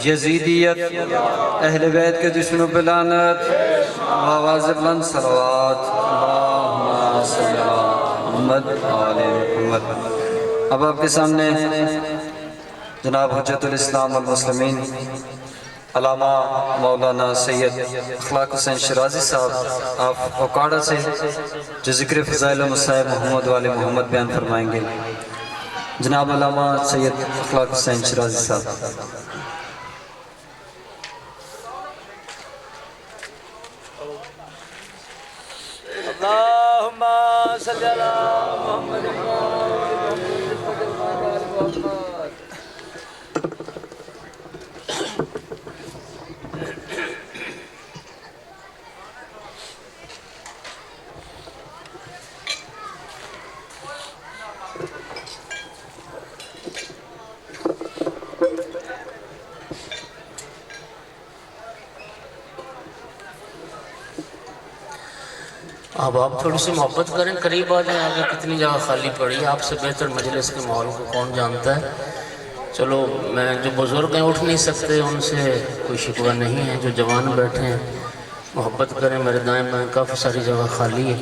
یزیدیت، اہل بیت کے دشمنوں پہ لعنت، آواز بلند صلوات، اللہم صلی علی محمد آل محمد۔ اب آپ کے سامنے جناب حجت الاسلام والمسلمین علامہ مولانا سید اخلاق حسین شرازی صاحب آپ اوکاڑا سے جو ذکر فضائل و مصائب محمد وآل محمد بیان فرمائیں گے۔ جناب علامہ سید اخلاق حسین شرازی صاحب۔ اللہم صلی علی محمد اب آپ تھوڑی سی محبت کریں، قریب آ جائیں، آگے کتنی جگہ خالی پڑی ہے، آپ سے بہتر مجلس کے ماحول کو کون جانتا ہے۔ چلو میں جو بزرگ ہیں اٹھ نہیں سکتے ان سے کوئی شکوہ نہیں ہے، جو جوان بیٹھے ہیں محبت کریں، میرے دائیں بائیں کافی ساری جگہ خالی ہے،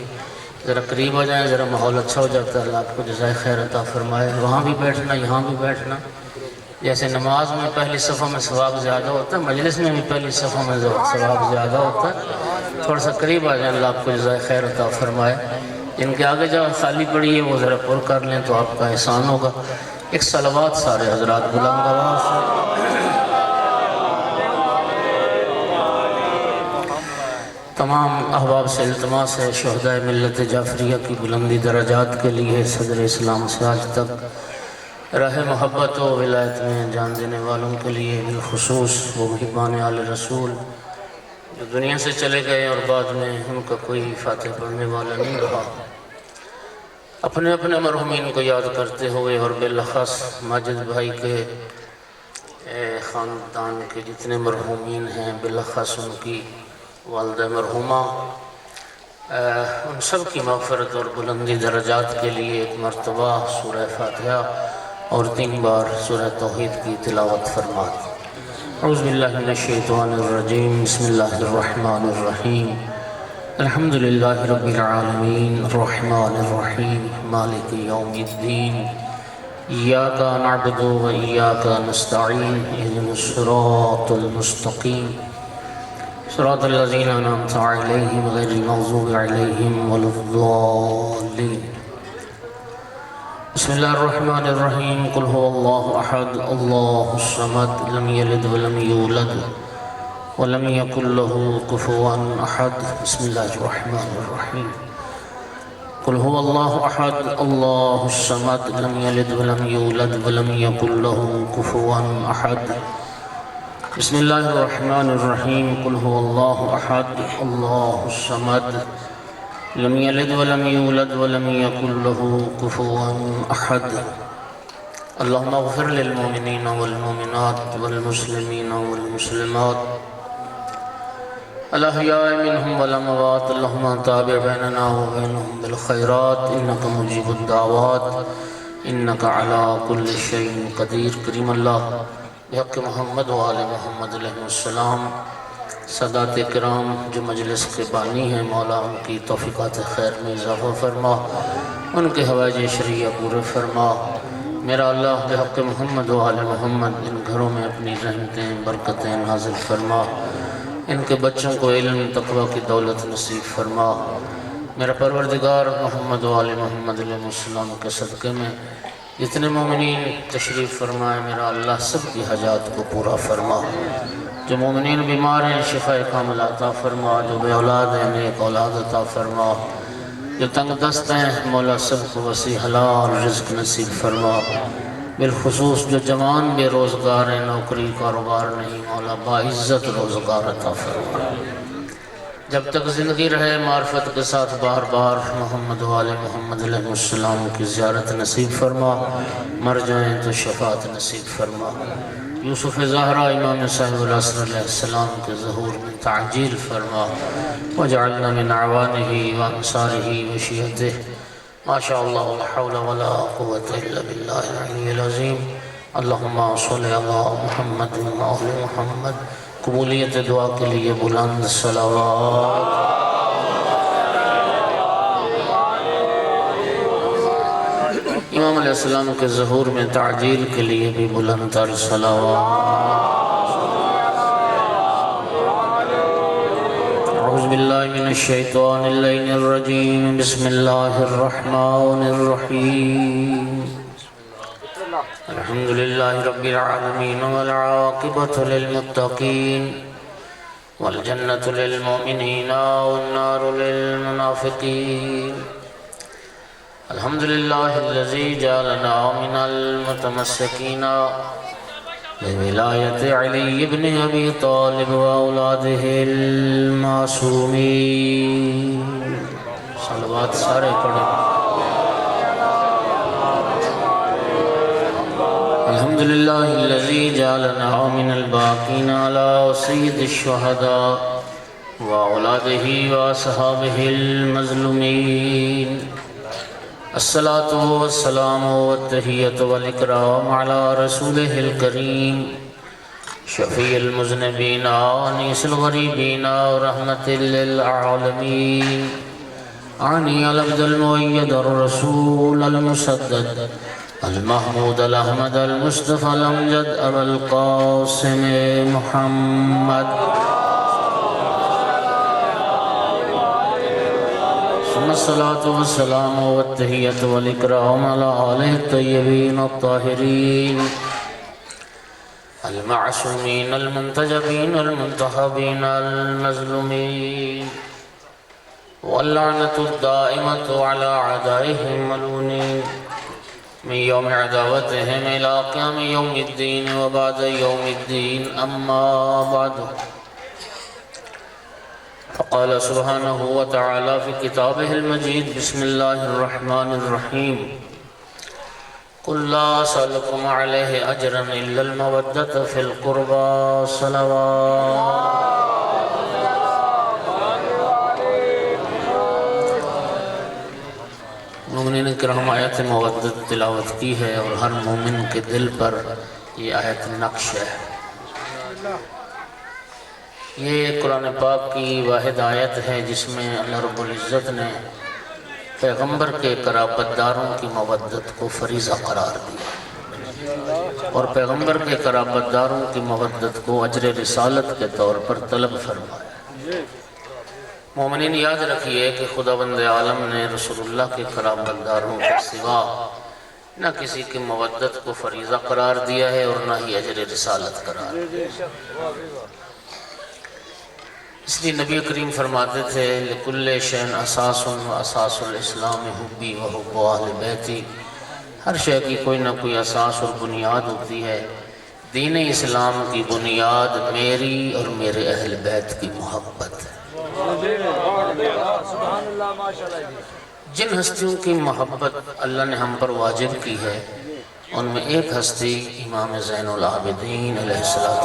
ذرا قریب آ جائیں، ذرا ماحول اچھا ہو جاتا ہے، اللہ آپ کو جزائے خیر عطا فرمائے۔ وہاں بھی بیٹھنا یہاں بھی بیٹھنا، جیسے نماز میں پہلی صفحہ میں ثواب زیادہ ہوتا ہے، مجلس میں بھی پہلی صفحہ میں ثواب زیادہ ہوتا ہے۔ تھوڑا سا قریب آ جائیں، اللہ آپ کو جزائے خیر عطا فرمائے۔ جن کے آگے جگہ خالی پڑی ہے وہ ذرا پر کر لیں تو آپ کا احسان ہوگا۔ ایک صلوات سارے حضرات بلند آواز سے۔ تمام احباب سے التماس ہے شہداء ملت جعفریہ کی بلندی درجات کے لیے صدر اسلام سے آج تک راہ محبت و ولایت میں جان دینے والوں کے لیے، بالخصوص وہ محبان آل رسول جو دنیا سے چلے گئے اور بعد میں ان کا کوئی فاتح پڑھنے والا نہیں رہا، اپنے اپنے مرحومین کو یاد کرتے ہوئے اور بالاخص ماجد بھائی کے خاندان کے جتنے مرحومین ہیں، بالاخص ان کی والدہ مرحومہ، ان سب کی مغفرت اور بلندی درجات کے لیے ایک مرتبہ سورہ فاتحہ اور 3 بار سورہ توحید کی تلاوت فرمائیں۔ اعوذ باللہ من الشیطان الرجیم، بسم اللہ الرحمن الرحیم، الحمدللہ رب العالمین، الرحمن الرحیم، مالک یوم الدین، ایاک نعبد و ایاک نستعین، اہدنا الصراط المستقیم، صراط الذین انعمت علیہم غیر المغضوب علیہم ولا الضالین۔ بسم اللہ الرحمن الرحیم، قل هو اللہ احد اللہ الصمد لم یلد ولم یولد ولم یکن له کفوا احد۔ بسم اللہ الرحمن الرحیم، قل هو اللہ احد اللہ الصمد لم یلد ولم یولد ولم یکن له کفوا احد۔ بسم اللہ الرحمن الرحیم، قل هو اللہ احد اللہ الصمد لم یلد ولم یولد ولم یکن له کفوا احد۔ اللہم اغفر للمؤمنین والمؤمنات والمسلمین والمسلمات الاحیاء منہم والاموات، اللہم تابع بیننا وبینہم بالخیرات انک مجیب الدعوات انک علی کل شیء قدیر۔ کریم اللہ بحق محمد و آل محمد علیہ السلام سادات کرام جو مجلس کے بانی ہیں، مولا ان کی توفیقات خیر میں اضافہ فرما، ان کے حوائج شرعیہ پورے فرما۔ میرا اللہ بحق محمد و آل محمد ان گھروں میں اپنی رحمتیں برکتیں نازل فرما، ان کے بچوں کو علم تقوی کی دولت نصیب فرما۔ میرا پروردگار محمد و آل محمد علیہ السلام کے صدقے میں جتنے مومنین تشریف فرمائے، میرا اللہ سب کی حاجات کو پورا فرما۔ جو مومنین بیمار ہیں شفا کامل عطا فرما، جو بے اولاد ہیں نیک اولاد عطا فرما، جو تنگ دست ہیں مولا سب کو وسیع حلال رزق نصیب فرما۔ بالخصوص جو جوان بے روزگار ہیں، نوکری کاروبار نہیں، مولا باعزت روزگار عطا فرما۔ جب تک زندگی رہے معرفت کے ساتھ بار بار محمد و آل محمد علیہ السلام کی زیارت نصیب فرما، مر جائیں تو شفاعت نصیب فرما۔ یوسف زہرا امام صاحب العصر علیہ السلام کے ظہور میں تعجیل فرما، وجعلنا من اعوانہ وانصارہ وشیعتہ۔ ما شاء اللہ لا حول ولا قوة الا باللہ العلی العظیم۔ اللہم صلی علی محمد و آل محمد. قبولیت دعا کے لیے بلند صلوات. امام علیہ السلام کے ظہور میں تعجیل کے لیے بھی بلند تر صلوات. اعوذ باللہ من الشیطان اللعین الرجیم. بسم اللہ الرحمن الرحیم. الحمدللہ رب العالمین والعاقبۃ للمتقین والجنۃ للمؤمنین والنار للمنافقین. الحمدللہ الذی جعلنا من المتمسکین بولایت علی بن ابی طالب واولادہ المعصومین. صلوات سارے پڑھیں. الحمدللہ الذی جعلنا من الباقین علی سید الشہداء واولادہ واصحابہ المظلومین. الصلاة والسلام والتحیۃ والاکرام علی رسولہ الکریم شفیع المذنبین انیس الغریبین رحمت للعالمین. عنی العبد المؤید الرسول المسدد المحمود الاحمد المصطفى الامجد ابا القاسم محمد. ثم الصلاة والسلام والتحیۃ والاکرام علی آلہ الطیبین الطاہرین المعصومین المنتجبین المنتخبین المظلومین. واللعنة الدائمة على أعدائهم ملعونين من يوم عداوتهم إلى قيام يوم الدين وبعد يوم الدين. أما بعد فقال سبحانه وتعالى في كتابه المجيد بسم الله الرحمن الرحيم. قل لا أسألكم عليه أجرا إلا المودة في القربى. صلوات. مومنین کرام آیت مودت تلاوت کی ہے اور ہر مومن کے دل پر یہ آیت نقش ہے. یہ قرآن پاک کی واحد آیت ہے جس میں اللہ رب العزت نے پیغمبر کے قرابت داروں کی مودت کو فریضہ قرار دیا اور پیغمبر کے قرابت داروں کی مودت کو اجر رسالت کے طور پر طلب فرمایا. مومنین یاد رکھیے کہ خداوند عالم نے رسول اللہ کے قرابت داروں کے سوا نہ کسی کی مودت کو فریضہ قرار دیا ہے اور نہ ہی اجر رسالت قرار دیا. اس لیے نبی کریم فرماتے تھے لِكُلِّ شَيْءٍ أَسَاسٌ وَأَسَاسُ الْإِسْلَامِ حُبِّي وَحُبُّ أَهْلِ بَيْتِي. ہر شے کی کوئی نہ کوئی اساس اور بنیاد ہوتی ہے. دین اسلام کی بنیاد میری اور میرے اہل بیت کی محبت ہے. جن ہستیوں کی محبت اللہ نے ہم پر واجب کی ہے ان میں ایک ہستی امام زین العابدین علیہ السلام.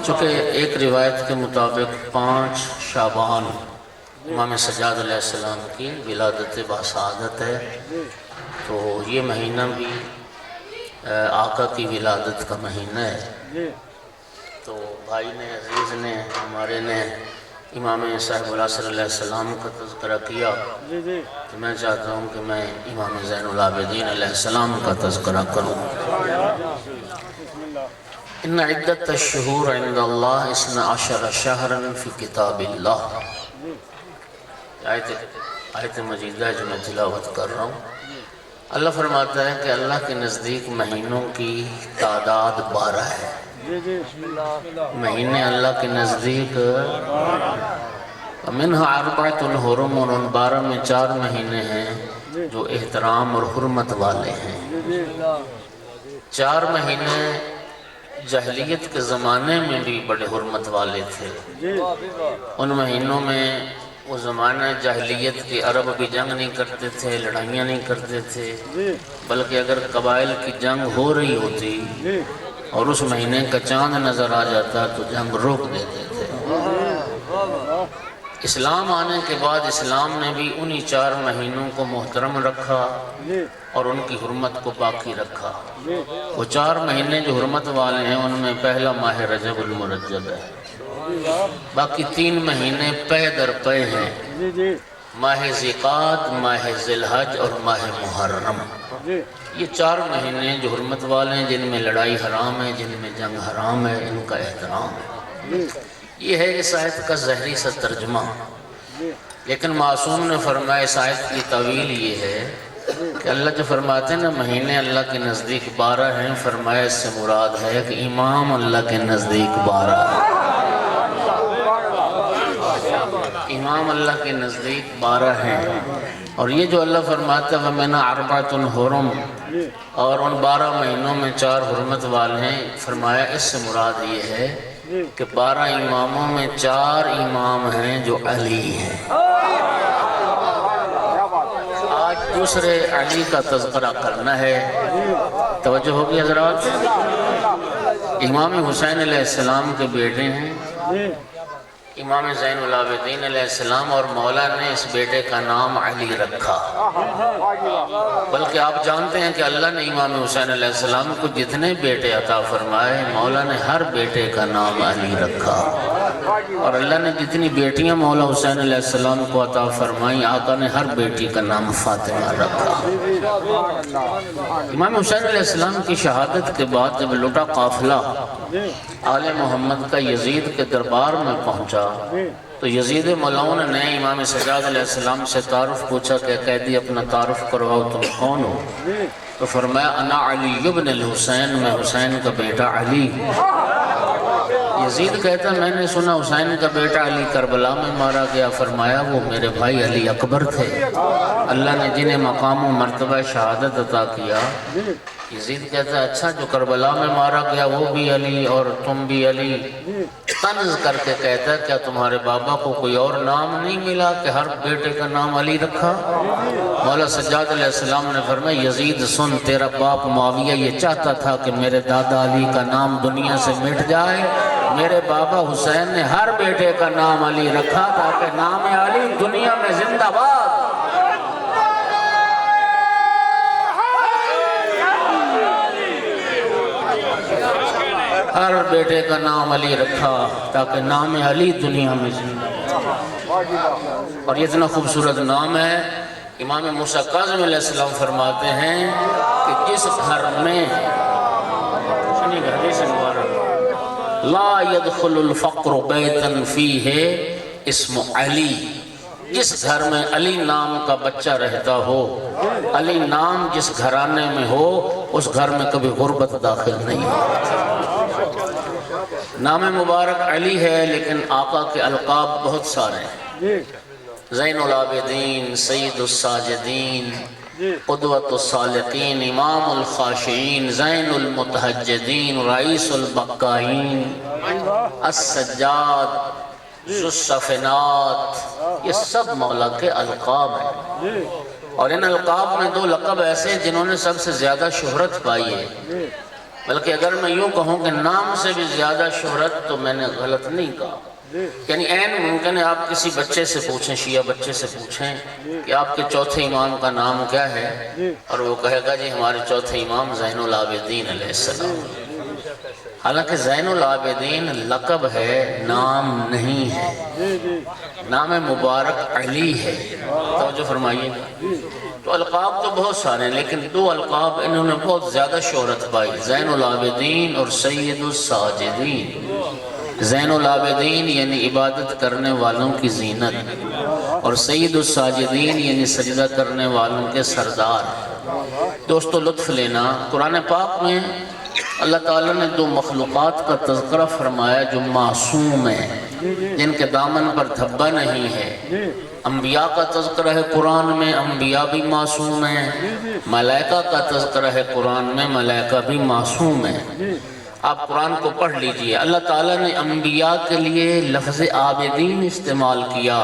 چونکہ ایک روایت کے مطابق 5 شعبان امام سجاد علیہ السلام کی ولادت باسعادت ہے تو یہ مہینہ بھی آقا کی ولادت کا مہینہ ہے. تو بھائی نے عزیز نے ہمارے نے امام صاحب العصر علیہ السلام کا تذکرہ کیا تو میں چاہتا ہوں کہ میں امام زین العابدین علیہ السلام کا تذکرہ کروں. ان عدت الشہور عند اللہ 12 شہرا فی کتاب اللہ. آیت مجیدہ ہے جو میں تلاوت کر رہا ہوں. اللہ فرماتا ہے کہ اللہ کے نزدیک مہینوں کی تعداد 12 ہے. مہینے اللہ کے نزدیک منها 4 حرم، اور ان 12 میں 4 مہینے ہیں جو احترام اور حرمت والے ہیں. 4 مہینے جاہلیت کے زمانے میں بھی بڑے حرمت والے تھے. ان مہینوں میں وہ زمانہ جاہلیت کے عرب بھی جنگ نہیں کرتے تھے، لڑائیاں نہیں کرتے تھے، بلکہ اگر قبائل کی جنگ ہو رہی ہوتی اور اس مہینے کا چاند نظر آ جاتا تو جنگ روک دیتے تھے. اسلام آنے کے بعد اسلام نے بھی انہی 4 مہینوں کو محترم رکھا اور ان کی حرمت کو باقی رکھا۔ وہ 4 مہینے جو حرمت والے ہیں ان میں پہلا ماہ رجب المرجب ہے، باقی 3 مہینے پے در پے ہیں، ماہ ذیقعدہ، ماہ ذی الحج اور ماہ محرم۔ یہ 4 مہینے جو حرمت والے ہیں، جن میں لڑائی حرام ہے، جن میں جنگ حرام ہے، ان کا احترام ہے۔ یہ ہے اس آیت کا ظاہری سا ترجمہ، لیکن معصوم نے فرمایا اس آیت کی تعویل یہ ہے کہ اللہ جو فرماتے ہیں نا مہینے اللہ کے نزدیک 12 ہیں، فرمایا اس سے مراد ہے کہ امام اللہ کے نزدیک 12 ہیں، امام اللہ کے نزدیک 12 ہیں۔ اور یہ جو اللہ فرماتا ہے وَمِنْ أَرْبَعَةٌ حُرُمٌ، اور ان 12 مہینوں میں 4 حرمت والے ہیں، فرمایا اس سے مراد یہ ہے کہ 12 اماموں میں 4 امام ہیں جو علی ہیں۔ آج دوسرے علی کا تذکرہ کرنا ہے، توجہ ہوگی حضرات۔ امام حسین علیہ السلام کے بیٹے ہیں امام زین العابدین علیہ السلام، اور مولا نے اس بیٹے کا نام علی رکھا۔ بلکہ آپ جانتے ہیں کہ اللہ نے امام حسین علیہ السلام کو جتنے بیٹے عطا فرمائے، مولا نے ہر بیٹے کا نام علی رکھا، اور اللہ نے جتنی بیٹیاں مولا حسین علیہ السلام کو عطا فرمائیں، آقا نے ہر بیٹی کا نام فاطمہ رکھا۔ امام حسین علیہ السلام کی شہادت کے بعد جب لٹا قافلہ آل محمد کا یزید کے دربار میں پہنچا تو یزید ملعون نے امام سجاد علیہ السلام سے تعارف پوچھا کہ قیدی اپنا تعارف کرواؤ، تم کون ہو؟ تو فرمایا انا علی بن الحسین، میں حسین کا بیٹا علی۔ یزید کہتا میں نے سنا حسین کا بیٹا علی کربلا میں مارا گیا، فرمایا وہ میرے بھائی علی اکبر تھے، اللہ نے جنہیں مقام و مرتبہ شہادت عطا کیا۔ یزید کہتا ہے اچھا، جو کربلا میں مارا گیا وہ بھی علی اور تم بھی علی؟ طنز کر کے کہتا ہے کیا تمہارے بابا کو کوئی اور نام نہیں ملا کہ ہر بیٹے کا نام علی رکھا؟ مولا سجاد علیہ السلام نے فرمایا یزید سن، تیرا باپ معاویہ یہ چاہتا تھا کہ میرے دادا علی کا نام دنیا سے مٹ جائے، میرے بابا حسین نے ہر بیٹے کا نام علی رکھا تاکہ نام علی دنیا میں زندہ باد۔ ہر بیٹے کا نام علی رکھا تاکہ نام علی دنیا میں زندہ باد۔ اور یہ اتنا خوبصورت نام ہے، امام موسیٰ کاظم علیہ السلام فرماتے ہیں کہ جس گھر میں لا يدخل الفقر بیتا فیہ اسم علی، جس گھر میں علی نام کا بچہ رہتا ہو، علی نام جس گھرانے میں ہو، اس گھر میں کبھی غربت داخل نہیں ہوتی۔ نام مبارک علی ہے لیکن آقا کے القاب بہت سارے ہیں، زین العابدین، سید الساجدین، قدوۃ الصالقین، امام الخاشعین، زین المتہجدین، رئیس البقائین، السجاد، ذو الصفنات، یہ سب مولا کے القاب ہیں۔ اور ان القاب میں 2 لقب ایسے جنہوں نے سب سے زیادہ شہرت پائی ہے، بلکہ اگر میں یوں کہوں کہ نام سے بھی زیادہ شہرت تو میں نے غلط نہیں کہا، یعنی عین ممکن ہے آپ کسی بچے سے پوچھیں، شیعہ بچے سے پوچھیں کہ آپ کے چوتھے امام کا نام کیا ہے، اور وہ کہے گا جی ہمارے چوتھے امام زین العابدین علیہ السلام۔ حالانکہ زین العابدین لقب ہے، نام نہیں ہے، نام مبارک علی ہے، توجہ فرمائیے گا۔ تو القاب تو بہت سارے ہیں لیکن 2 القاب انہوں نے بہت زیادہ شہرت پائی، زین العابدین اور سید الساجدین۔ زین العابدین یعنی عبادت کرنے والوں کی زینت، اور سید الساجدین یعنی سجدہ کرنے والوں کے سردار۔ دوستو لطف لینا، قرآن پاک میں اللہ تعالیٰ نے 2 مخلوقات کا تذکرہ فرمایا جو معصوم ہیں، جن کے دامن پر دھبا نہیں ہے۔ انبیاء کا تذکرہ ہے قرآن میں، انبیاء بھی معصوم ہیں۔ ملائکہ کا تذکرہ ہے قرآن میں، ملائکہ بھی معصوم ہیں۔ آپ قرآن کو پڑھ لیجئے، اللہ تعالیٰ نے انبیاء کے لیے لفظ عابدین استعمال کیا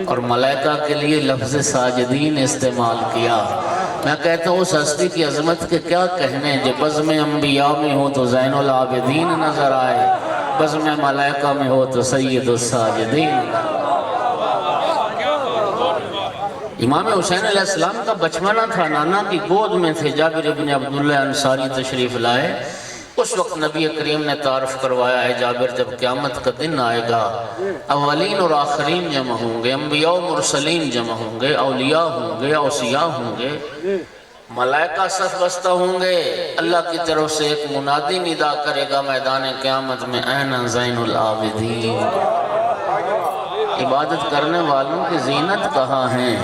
اور ملائکہ کے لیے لفظ ساجدین استعمال کیا۔ میں کہتا ہوں اس ہستی کی عظمت کے کیا کہنے، جو بزم انبیاء میں ہو تو زین العابدین نظر آئے، بزم ملائکہ میں ہو تو سید الساجدین۔ امام حسین علیہ السلام کا بچپنا تھا، نانا کی گود میں تھے، جابر ابن عبداللہ انصاری تشریف لائے۔ اس وقت نبی کریم نے تعارف کروایا ہے جابر جب قیامت کا دن آئے گا اولین اور آخرین جمع ہوں گے، انبیاء و مرسلین جمع ہوں گے، اولیاء ہوں گے، اوصیاء ہوں گے، ملائکہ صف بستہ ہوں گے، اللہ کی طرف سے ایک منادی ندا کرے گا میدان قیامت میں، این زین العابدین، عبادت کرنے والوں کی زینت کہاں ہیں؟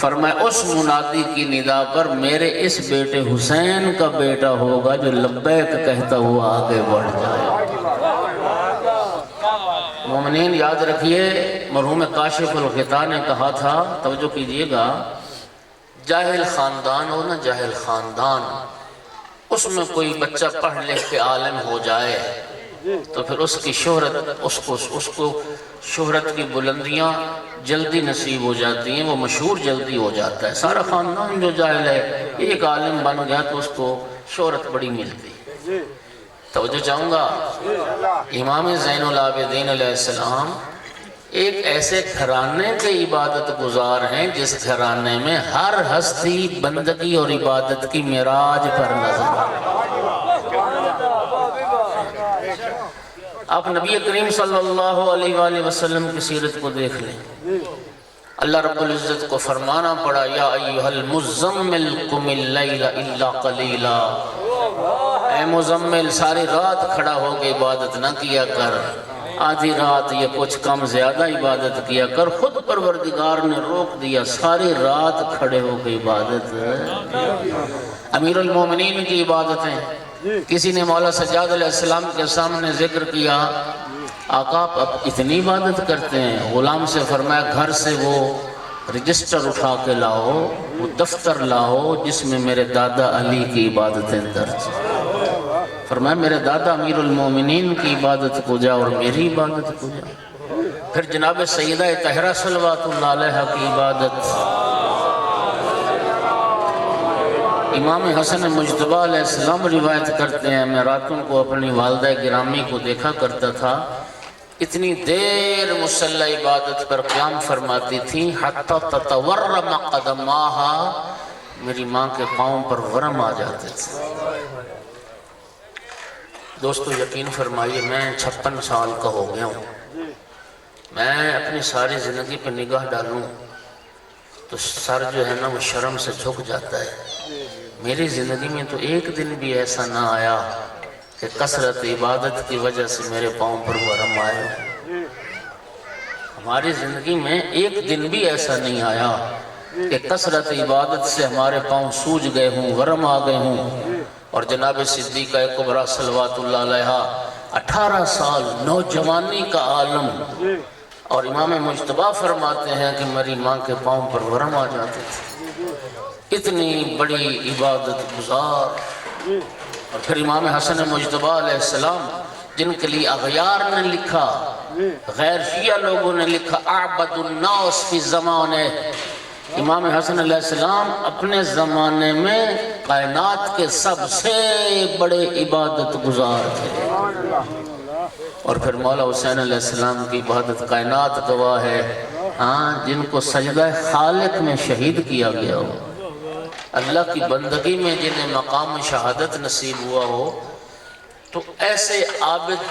فرمایا اس منادی کی ندا پر میرے اس بیٹے حسین کا بیٹا ہوگا جو لبیک کہتا ہوا آگے بڑھ جائے۔ مومنین یاد رکھیے، مرحوم کاشف الغطا نے کہا تھا، توجہ کیجئے گا، جاہل خاندان ہو نا، جاہل خاندان، اس میں کوئی بچہ پڑھ لکھ کے عالم ہو جائے تو پھر اس کی شہرت، اس کو شہرت کی بلندیاں جلدی نصیب ہو جاتی ہیں، وہ مشہور جلدی ہو جاتا ہے۔ سارا خاندان جو جاہل ہے ایک عالم بن گیا تو اس کو شہرت بڑی ملتی ہے۔ توجہ چاہوں گا، امام زین العابدین علیہ السلام ایک ایسے گھرانے کے عبادت گزار ہیں جس گھرانے میں ہر ہستی بندگی اور عبادت کی معراج پر نظر آئے۔ آپ نبی کریم صلی اللہ علیہ وآلہ وسلم کی سیرت کو دیکھ لیں، اللہ رب العزت کو فرمانا پڑا، یا ایھا المزمل قم اللیل الا قلیلا، اے مزمل ساری رات کھڑا ہو کے عبادت نہ کیا کر، آدھی رات یہ کچھ کم زیادہ عبادت کیا کر۔ خود پروردگار نے روک دیا، ساری رات کھڑے ہو کے عبادت۔ امیر المومنین کی عبادتیں، کسی نے مولا سجاد علیہ السلام کے سامنے ذکر کیا، آقا آپ اب اتنی عبادت کرتے ہیں؟ غلام سے فرمایا گھر سے وہ رجسٹر اٹھا کے لاؤ، وہ دفتر لاؤ جس میں میرے دادا علی کی عبادتیں درج ہیں۔ فرمایا میرے دادا امیر المومنین کی عبادت کو جا اور میری عبادت کو جا۔ پھر جناب سیدہ طاہرہ صلوات اللہ علیہ کی عبادت، امام حسن مجتبی علیہ السلام روایت کرتے ہیں، میں راتوں کو اپنی والدہ گرامی کو دیکھا کرتا تھا، اتنی دیر مصلی عبادت پر قیام فرماتی تھی حتی تتورم قدماہا، میری ماں کے پاؤں پر ورم آ جاتے تھے۔ دوستو یقین فرمائیے، میں 56 سال کا ہو گیا ہوں، میں اپنی ساری زندگی پہ نگاہ ڈالوں تو سر جو ہے نا وہ شرم سے جھک جاتا ہے۔ میری زندگی میں تو ایک دن بھی ایسا نہ آیا کہ کثرت عبادت کی وجہ سے میرے پاؤں پر ورم آئے۔ ہماری زندگی میں ایک دن بھی ایسا نہیں آیا کہ کثرت عبادت سے ہمارے پاؤں سوج گئے ہوں، ورم آ گئے ہوں۔ اور جناب صدیقہ کبریٰ صلوات اللہ علیہ 18 سال نوجوانی کا عالم، اور امام مجتبی فرماتے ہیں کہ میری ماں کے پاؤں پر ورم آ جاتے تھے، اتنی بڑی عبادت گزار۔ اور پھر امام حسن مجتبی علیہ السلام جن کے لیے اغیار نے لکھا، غیر شیعہ لوگوں نے لکھا، اعبد الناس فی زمانے، امام حسن علیہ السلام اپنے زمانے میں کائنات کے سب سے بڑے عبادت گزار تھے۔ اور پھر مولا حسین علیہ السلام کی عبادت کائنات گواہ ہے، جن کو سجدہ خالق میں شہید کیا گیا ہو، اللہ کی بندگی میں جنہیں مقام شہادت نصیب ہوا ہو، تو ایسے عابد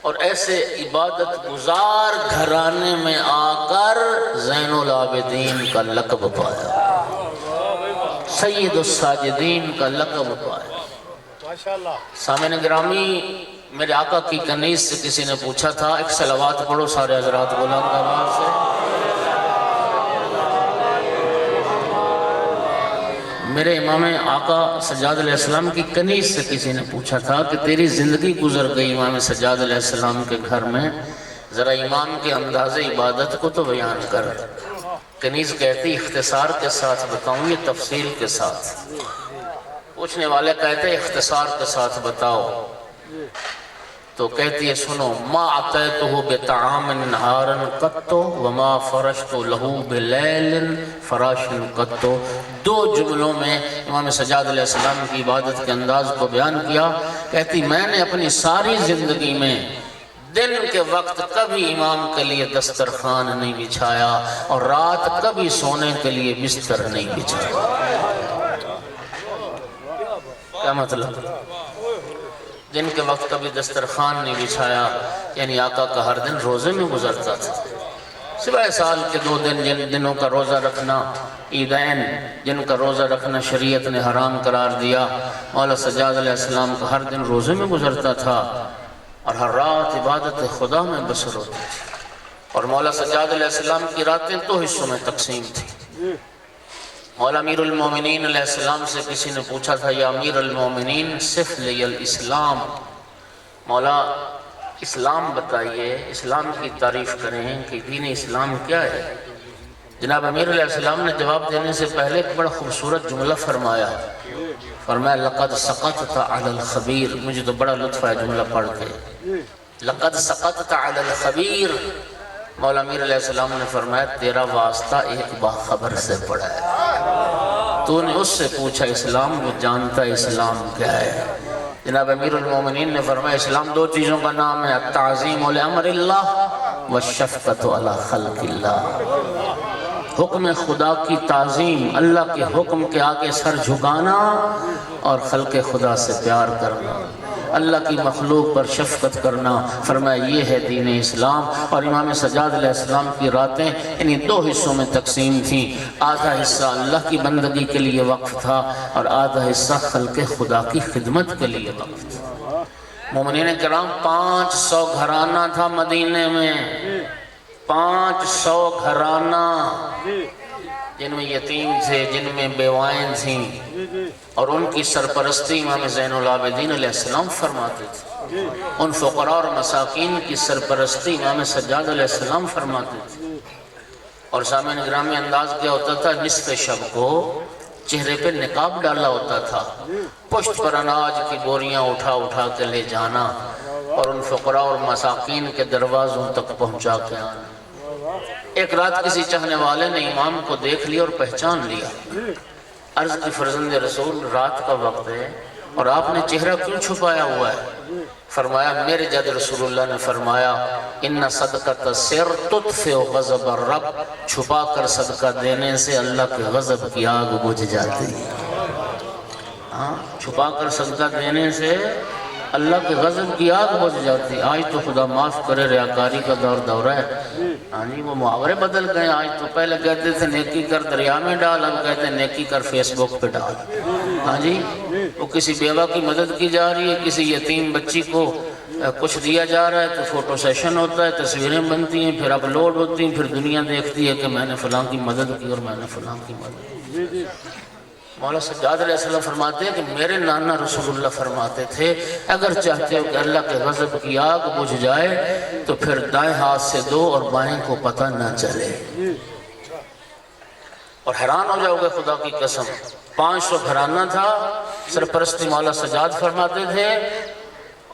اور ایسے عبادت گزار گھرانے میں آ کر زین العابدین کا لقب پایا، سید الساجدین کا لقب پایا۔ سامعین گرامی، میرے آقا کی کنیز سے کسی نے پوچھا تھا، ایک صلوات پڑھو سارے حضرات بلند آواز سے۔ میرے امام آقا سجاد علیہ السلام کی کنیز سے کسی نے پوچھا تھا کہ تیری زندگی گزر گئی امام سجاد علیہ السلام کے گھر میں، ذرا امام کے انداز عبادت کو تو بیان کر۔ کنیز کہتی اختصار کے ساتھ بتاؤں یہ تفصیل کے ساتھ؟ پوچھنے والے کہتے اختصار کے ساتھ بتاؤ، تو کہتی ہے سنو، ما عطیتہ بطعام نہارا قط وما فرشت لہ بلیل فراش قط۔ دو جملوں میں امام سجاد علیہ السلام کی عبادت کے انداز کو بیان کیا۔ کہتی میں نے اپنی ساری زندگی میں دن کے وقت کبھی امام کے لیے دسترخوان نہیں بچھایا اور رات کبھی سونے کے لیے بستر نہیں بچھایا۔ کیا مطلب؟ دن کے وقت کبھی دسترخوان نہیں بچھایا، یعنی آقا کا ہر دن روزے میں گزرتا تھا، سوائے سال کے 2 دن جن دنوں کا روزہ رکھنا عیدین، جن کا روزہ رکھنا شریعت نے حرام قرار دیا۔ مولا سجاد علیہ السلام کا ہر دن روزے میں گزرتا تھا اور ہر رات عبادت خدا میں بسر ہوتی تھی، اور مولا سجاد علیہ السلام کی راتیں 2 حصوں میں تقسیم تھی۔ مولا امیر المومنین علیہ السلام سے کسی نے پوچھا تھا، یا امیر المومنین صف لی الاسلام، مولا اسلام بتائیے، اسلام کی تعریف کریں کہ دین اسلام کیا ہے۔ جناب امیر علیہ السلام نے جواب دینے سے پہلے ایک بڑا خوبصورت جملہ فرمایا، لقد سقطت علی الخبیر۔ مجھے تو بڑا لطف ہے جملہ پڑھ کے، لقد سقطت علی الخبیر۔ مولا امیر علیہ السلام نے فرمایا تیرا واسطہ ایک باخبر سے پڑا ہے، تو نے اس سے پوچھا اسلام، وہ جانتا ہے اسلام کیا ہے۔ جناب امیر المومنین نے فرمایا اسلام 2 چیزوں کا نام ہے، التعظیم لامر اللہ والشفقۃ علی خلق اللہ۔ حکم خدا کی تعظیم، اللہ کے حکم کے آگے سر جھکانا، اور خلق خدا سے پیار کرنا، اللہ کی مخلوق پر شفقت کرنا۔ فرمایا یہ ہے دین اسلام۔ اور امام سجاد علیہ السلام کی راتیں انہی 2 حصوں میں تقسیم تھیں، آدھا حصہ اللہ کی بندگی کے لیے وقف تھا اور آدھا حصہ خلق خدا کی خدمت کے لیے وقف تھا۔ مومنین کرام 500 گھرانہ تھا مدینے میں، 500 گھرانہ، جن میں یتیم تھے، جن میں بیوائیں تھیں، اور ان کی سرپرستی امام زین العابدین علیہ السلام فرماتے تھے۔ ان فقراء اور مساکین کی سرپرستی امام سجاد علیہ السلام فرماتے تھے۔ اور سامعین گرامی انداز کیا ہوتا تھا، نصف شب کو چہرے پہ نقاب ڈالا ہوتا تھا، پشت پر اناج کی بوریاں اٹھا اٹھا کے لے جانا اور ان فقراء اور مساکین کے دروازوں تک پہنچا کے آنا۔ ایک رات کسی چاہنے والے نے امام کو دیکھ لیا اور پہچان لیا، عرض کی فرزند رسول رات کا وقت ہے اور آپ نے چہرہ کیوں چھپایا ہوا ہے؟ فرمایا میرے جد رسول اللہ نے فرمایا ان صدقۃ السر تطفئ غضب الرب، چھپا کر صدقہ دینے سے اللہ کے غضب کی آگ بجھ جاتی ہے۔ چھپا کر صدقہ دینے سے اللہ کے غضب کی آگ بجھ جاتی ہے۔ آج تو خدا معاف کرے ریاکاری کا دورہ ہے، وہ محاورے بدل گئے۔ آج تو پہلے کہتے تھے نیکی کر دریا میں ڈال، اب کہتے ہیں نیکی کر فیس بک پہ ڈال۔ وہ کسی بیوہ کی مدد کی جا رہی ہے، کسی یتیم بچی کو کچھ دیا جا رہا ہے تو فوٹو سیشن ہوتا ہے، تصویریں بنتی ہیں، پھر اپلوڈ ہوتی ہیں، پھر دنیا دیکھتی ہے کہ میں نے فلاں کی مدد کی اور میں نے فلاں کی مدد کی۔ مولا سجاد علیہ السلام فرماتے ہیں کہ میرے نانا رسول اللہ فرماتے تھے اگر چاہتے ہو کہ اللہ کے غضب کی آگ بجھ جائے تو پھر دائیں ہاتھ سے دو اور بائیں کو پتہ نہ چلے۔ اور حیران ہو جاؤ گے خدا کی قسم، 500 گھرانہ تھا، سرپرستی مولا سجاد فرماتے تھے،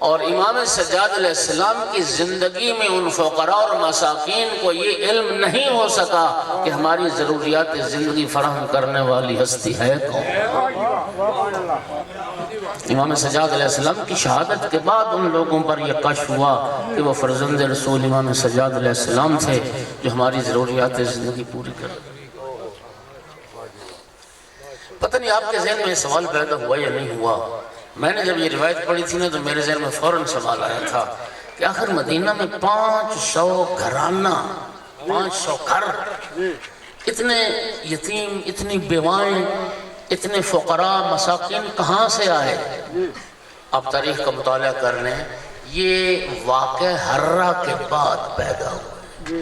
اور امام سجاد علیہ السلام کی زندگی میں ان فقراء اور مساکین کو یہ علم نہیں ہو سکا کہ ہماری ضروریات زندگی فراہم کرنے والی ہستی ہے کون۔ امام سجاد علیہ السلام کی شہادت کے بعد ان لوگوں پر یہ کشف ہوا کہ وہ فرزند رسول امام سجاد علیہ السلام تھے جو ہماری ضروریات زندگی پوری کر۔ پتہ نہیں آپ کے ذہن میں سوال پیدا ہوا یا نہیں ہوا، میں نے جب یہ روایت پڑھی تھی نا تو میرے ذہن میں فوراً سوال آیا تھا کہ آخر مدینہ میں 500 گھرانہ، 500 گھر، اتنے یتیم، اتنی بیوائیں، اتنے فقراء مساکین کہاں سے آئے؟ آپ تاریخ کا مطالعہ کر لیں، یہ واقعہ حرہ کے بعد پیدا ہوا۔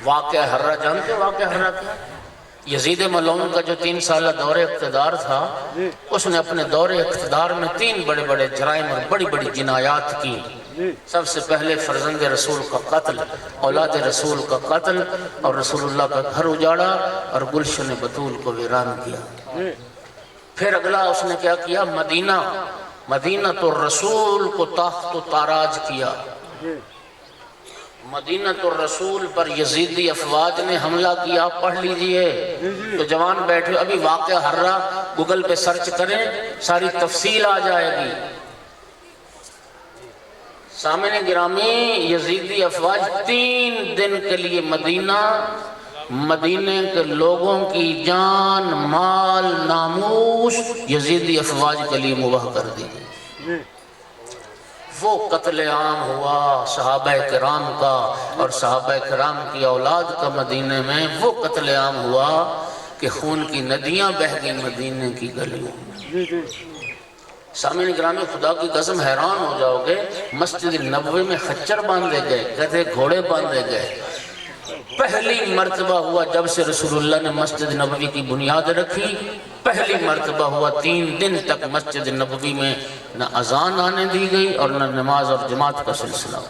واقعہ حرہ جانتے ہیں واقعہ حرہ کیا؟ یزید ملعون کا جو 3 سالہ دور اقتدار تھا، اس نے اپنے دور اقتدار میں 3 بڑے بڑے جرائم اور بڑی بڑی جنایات کی۔ سب سے پہلے فرزند رسول کا قتل، اولاد رسول کا قتل، اور رسول اللہ کا گھر اجاڑا اور گلشن بطول کو ویران کیا۔ پھر اگلا اس نے کیا کیا؟ مدینہ تو رسول کو تاخت و تاراج کیا۔ مدینہ الرسول پر یزیدی افواج نے حملہ کیا، پڑھ لیجئے تو جوان بیٹھے، ابھی واقعہ حرہ گوگل پہ سرچ کریں ساری تفصیل آ جائے گی۔ سامعین گرامی، یزیدی افواج 3 دن کے لیے مدینے کے لوگوں کی جان، مال، ناموس یزیدی افواج کے لیے مباح کر دی گئی۔ وہ قتل عام ہوا صحابہ کرام کا اور صحابہ کرام کی اولاد کا مدینے میں، وہ قتل عام ہوا کہ خون کی ندیاں بہہ گئی مدینے کی گلیوں میں۔ سامعین گرامی، خدا کی قسم حیران ہو جاؤ گے، مسجد نبوی میں خچر باندھے گئے، گدھے گھوڑے باندھے گئے۔ پہلی مرتبہ ہوا جب سے رسول اللہ نے مسجد نبوی کی بنیاد رکھی، پہلی مرتبہ ہوا 3 دن تک مسجد نبوی میں نہ اذان آنے دی گئی اور نہ نماز اور جماعت کا سلسلہ۔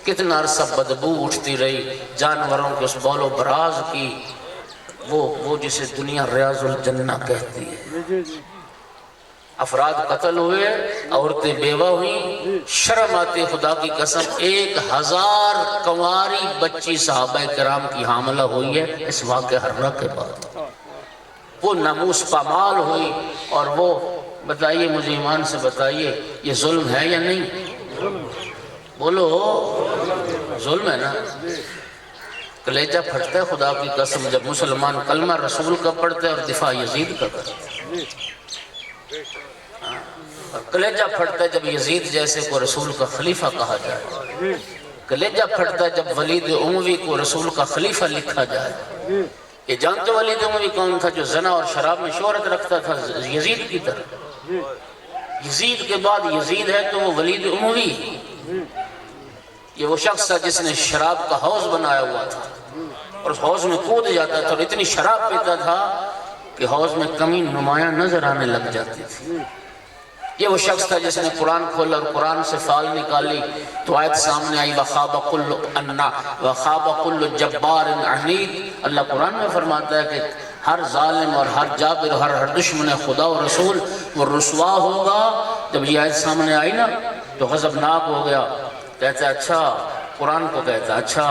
کتنا عرصہ بدبو اٹھتی رہی جانوروں کے اس بول و براز کی، وہ جسے دنیا ریاض الجنہ کہتی ہے۔ افراد قتل ہوئے، عورتیں بیوہ ہوئیں، شرم آتی خدا کی قسم 1000 کنواری بچی صحابہ کرام کی حاملہ ہوئی ہے اس واقعہ حرہ کے بعد۔ وہ ناموس پامال ہوئی، اور وہ بتائیے مجھے ایمان سے بتائیے، یہ ظلم ہے یا نہیں؟ بولو، ظلم ہے نا؟ کلیجہ پھٹتا ہے خدا کی قسم جب مسلمان کلمہ رسول کا پڑھتے اور دفاع یزید کا کرتے، اور کلیجہ پھٹتا ہے جب یزید جیسے کو رسول کا خلیفہ کہا جائے، کلیجہ پھٹتا ہے جب ولید اموی کو رسول کا خلیفہ لکھا جائے۔ یہ جانتے ولید اموی کون تھا؟ جو زنا اور شراب میں شہرت رکھتا تھا یزید کی طرح۔ یزید کے بعد یزید ہے تو وہ ولید اموی، یہ وہ شخص تھا جس نے شراب کا حوض بنایا ہوا تھا اور اس حوض میں کود جاتا تھا اور اتنی شراب پیتا تھا کہ حوض میں کمی نمایاں نظر آنے لگ جاتی تھی۔ یہ وہ شخص تھا جس نے قرآن کھولا اور قرآن سے فال نکالی تو آیت سامنے آئی وَخَابَ كُلُّ جَبَّارٍ عَنِيدٍ۔ اللہ قرآن میں فرماتا ہے کہ ہر ظالم اور ہر جابر اور ہر دشمن خدا و رسول وہ رسوا ہوگا۔ جب یہ آیت سامنے آئی نا تو غضبناک ہو گیا، کہتا ہے اچھا، قرآن کو کہتا ہے اچھا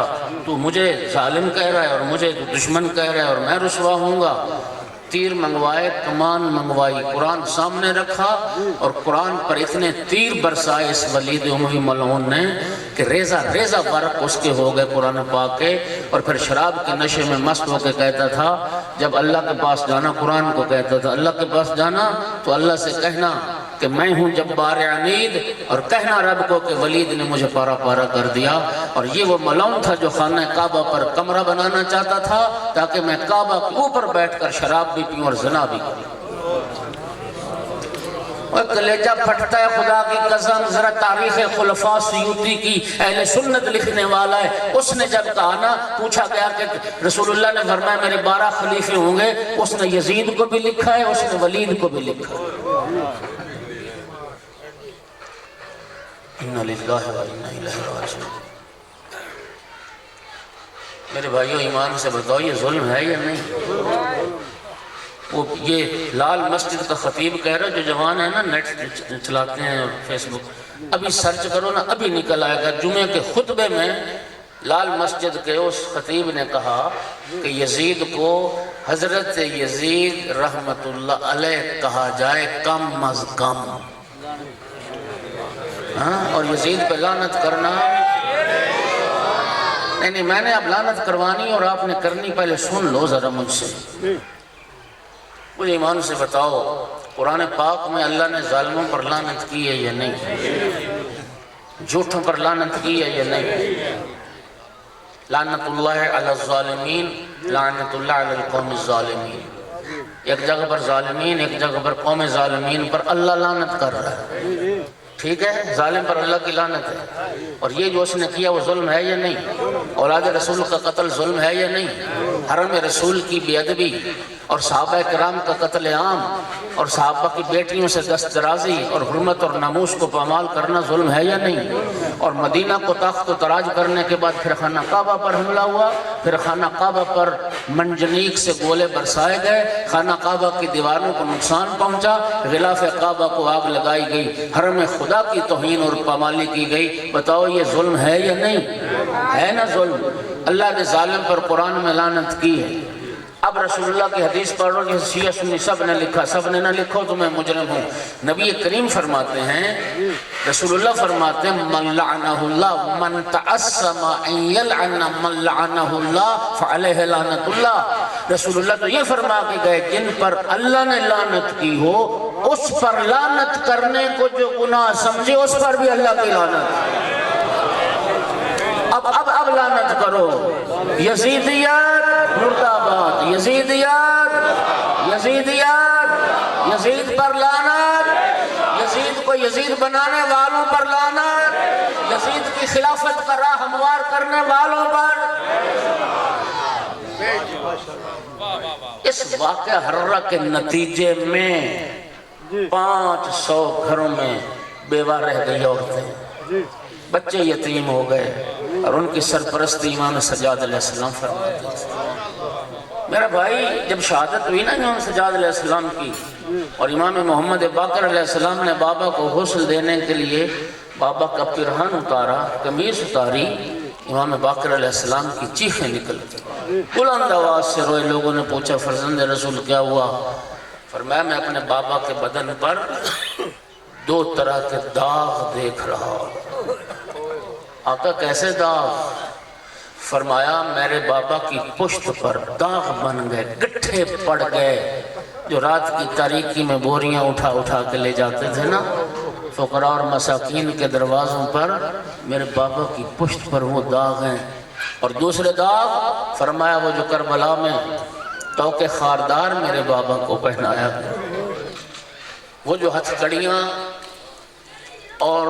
تو مجھے ظالم کہہ رہا ہے اور مجھے تو دشمن کہہ رہا ہے اور میں رسوا ہوں گا۔ تیر منگوائے، کمان منگوائی، قرآن سامنے رکھا اور قرآن پر اتنے تیر برسائے اس ولید اموی ملعون نے کہ ریزہ ریزہ برق اس کے ہو گئے قرآن پاک کے، اور پھر شراب کے نشے میں مست ہو کے کہتا تھا جب اللہ کے پاس جانا، قرآن کو کہتا تھا اللہ کے پاس جانا تو اللہ سے کہنا کہ میں ہوں جبار عنید، اور کہنا رب کو کہ ولید نے مجھے پارا پارا کر دیا۔ اور یہ وہ ملعون تھا جو خانہ کعبہ پر کمرہ بنانا چاہتا تھا تاکہ میں کعبہ کے اوپر بیٹھ کر شراب بھی پیوں اور زنا بھی کروں۔ اور کلیجہ پھٹتا ہے خدا کی قسم، ذرا تاریخ خلفاء سیوطی کی اہل سنت لکھنے والا ہے، اس نے جب کہا نا، پوچھا گیا کہ رسول اللہ نے فرمایا میرے 12 خلیفے ہوں گے، اس نے یزید کو بھی لکھا ہے، اس نے ولید کو بھی لکھا ہے۔ اِنَّا لِلَّهِ وَإِنَّا إِلَيْهِ رَاجِعُونَ۔ میرے بھائیو ایمان سے بتاؤ یہ ظلم ہے یا نہیں؟ وہ یہ لال مسجد کا خطیب کہہ رہا ہے، جو جوان ہے نا نیٹ چلاتے ہیں اور فیس بک، ابھی سرچ کرو نا ابھی نکل آئے گا۔ جمعے کے خطبے میں لال مسجد کے اس خطیب نے کہا کہ یزید کو حضرت یزید رحمت اللہ علیہ کہا جائے کم از کم، اور یزید پہ لعنت کرنا نہیں، میں نے اب لعنت کروانی اور آپ نے کرنی، پہلے سن لو ذرا مجھ سے۔ مجھے ایمان سے بتاؤ قرآن پاک میں اللہ نے ظالموں پر لعنت کی ہے یا نہیں؟ جھوٹوں پر لعنت کی ہے یا نہیں؟ لعنت اللہ علی الظالمین، لعنت اللہ علی القوم الظالمین۔ ایک جگہ پر ظالمین، ایک جگہ پر قوم ظالمین پر اللہ لعنت کر رہا ہے، ٹھیک ہے؟ ظالم پر اللہ کی لعنت ہے۔ اور یہ جو اس نے کیا وہ ظلم ہے یا نہیں؟ اولاد رسول کا قتل ظلم ہے یا نہیں؟ حرم رسول کی بے ادبی اور صحابہ کرام کا قتل عام اور صحابہ کی بیٹیوں سے دست درازی اور حرمت اور ناموس کو پامال کرنا ظلم ہے یا نہیں؟ اور مدینہ کو تخت و تراج کرنے کے بعد پھر خانہ کعبہ پر حملہ ہوا، پھر خانہ کعبہ پر منجنیق سے گولے برسائے گئے، خانہ کعبہ کی دیواروں کو نقصان پہنچا، غلاف کعبہ کو آگ لگائی گئی، حرم خدا کی توہین اور پامالی کی گئی۔ بتاؤ یہ ظلم ہے یا نہیں؟ ہے نا ظلم؟ اللہ نے ظالم پر قرآن میں لعنت کی ہے، اب رسول اللہ کی حدیث پڑھ رہا ہوں، شیعہ سنی سب نے لکھا، سب نے نہ لکھو تو میں مجرم ہوں۔ نبی کریم فرماتے ہیں، رسول اللہ فرماتے ہیں من لعنہ اللہ من تعصم ان یلعن من لعنہ اللہ فعلیہ لعنت اللہ۔ رسول اللہ تو یہ فرما کے گئے جن پر اللہ نے لعنت کی ہو اس پر لعنت کرنے کو جو گناہ سمجھے اس پر بھی اللہ کی لعنت۔ اب لعنت کرو، یزیدیات مرد آباد، یزیدیات، یزید پر لعنت، یزید کو یزید بنانے والوں پر لعنت، یزید کی خلافت کا راہ ہموار کرنے والوں پر۔ اس واقعہ حرہ کے نتیجے میں 500 گھروں میں بیوہ رہ گئی عورتیں، بچے یتیم ہو گئے، اور ان کی سرپرستی امام سجاد علیہ السلام فرماتے ہیں۔ میرا بھائی جب شہادت ہوئی نا امام سجاد علیہ السلام کی، اور امام محمد باقر علیہ السلام نے بابا کو غسل دینے کے لیے بابا کا پرہن اتارا، قمیص اتاری، امام باقر علیہ السلام کی چیخیں نکلتی، بلند آواز سے روئے۔ لوگوں نے پوچھا فرزند رسول کیا ہوا؟ فرمایا میں اپنے بابا کے بدن پر 2 طرح کے داغ دیکھ رہا ہوں۔ آقا کیسے داغ؟ فرمایا میرے بابا کی پشت پر داغ بن گئے، گٹھے پڑ گئے، جو رات کی تاریکی میں بوریاں اٹھا اٹھا کے لے جاتے تھے نا فقراء اور مساکین کے دروازوں پر، میرے بابا کی پشت پر وہ داغ ہیں۔ اور دوسرے داغ فرمایا وہ جو کربلا میں توق خاردار میرے بابا کو پہنایا گیا، وہ جو ہتھ کڑیاں اور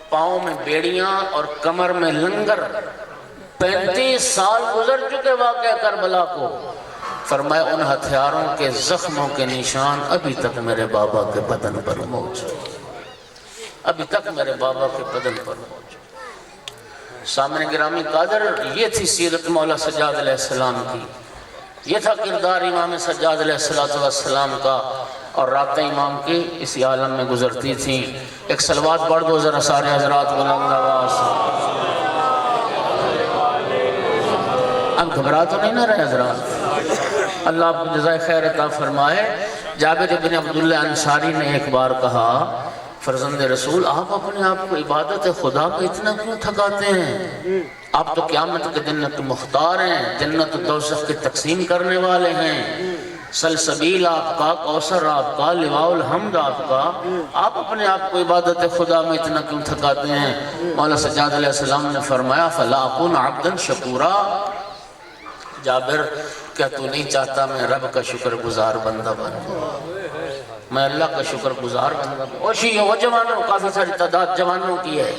پاؤں میں بیڑیاں اور کمر میں لنگر، 35 سال گزر چکے واقعہ کربلا کو، فرمایا ان ہتھیاروں کے زخموں کے نشان ابھی تک میرے بابا کے بدن پر موجود، ابھی تک میرے بابا کے بدن پر موجود۔ سامنے گرامی قادر، یہ تھی سیرت مولا سجاد علیہ السلام کی، یہ تھا کردار امام سجاد علیہ السلام کا، اور راتیں امام کی اسی عالم میں گزرتی تھیں۔ ایک صلوات پڑھ دو ذرا سارے حضرات بلند آواز۔ اب گھبرا تو نہیں نہ رہے حضرات؟ اللہ آپ کو جزائے خیر عطا فرمائے۔ جابر بن عبداللہ انصاری نے ایک بار کہا فرزند رسول آپ اپنے آپ کو عبادت خدا پہ اتنا کیوں تھکاتے ہیں؟ آپ تو قیامت کے دن کے مختار ہیں، جنت و دوزخ کی تقسیم کرنے والے ہیں، سلسبیل آپ کا، کوثر آپ کا، لواء الحمد آپ کا، آپ اپنے آپ کو عبادت خدا میں اتنا کیوں تھکاتے ہیں؟ مولا سجاد علیہ السلام نے فرمایا فلا اکون عبدا شکورا۔ جابر کیا تو نہیں چاہتا میں رب کا شکر گزار بندہ بنوں، میں اللہ کا شکر گزار بندہ بنوں؟ وہ جوانوں، کافی ساری تعداد جوانوں کی ہے،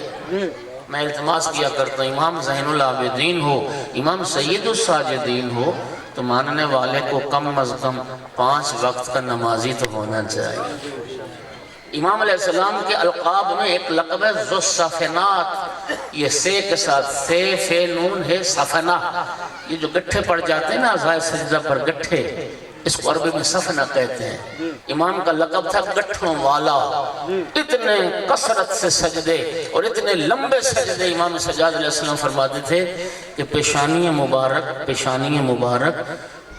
میں التماس کیا کرتا ہوں امام زین العابدین ہو، امام سید الساجدین ہو تو ماننے والے کو کم از کم 5 وقت کا نمازی تو ہونا چاہیے۔ امام علیہ السلام کے القاب میں ایک لقب ہے ذو الصفنات، یہ سے کے ساتھ سے فے نون ہے صفنہ، یہ جو گٹھے پڑ جاتے ہیں نا اعضائے سجدہ پر گٹھے، اس کو عربی میں صفنہ کہتے ہیں۔ امام کا لقب تھا گٹھوں والا، اتنے کثرت سے سجدے اور اتنے لمبے سجدے امام سجاد علیہ السلام فرماتے تھے کہ پیشانی مبارک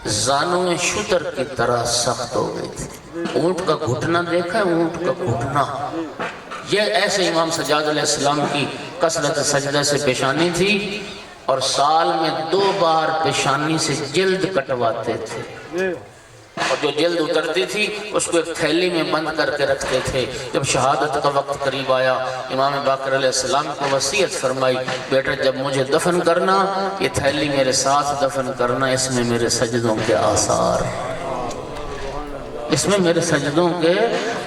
زانوں شتر کی طرح سخت ہو گئی تھی۔ اونٹ کا گھٹنا دیکھا ہے؟ اونٹ کا گھٹنا، یہ ایسے امام سجاد علیہ السلام کی کثرت سجدہ سے پیشانی تھی، اور سال میں 2 بار پیشانی سے جلد کٹواتے تھے، اور جو جلد اترتی تھی اس کو ایک تھیلی میں بند کر کے رکھتے تھے۔ جب شہادت کا وقت قریب آیا امام باقر علیہ السلام کو وصیت فرمائی بیٹا جب مجھے دفن کرنا یہ تھیلی میرے ساتھ دفن کرنا، اس میں میرے سجدوں کے آثار ہیں، اس میں میرے سجدوں کے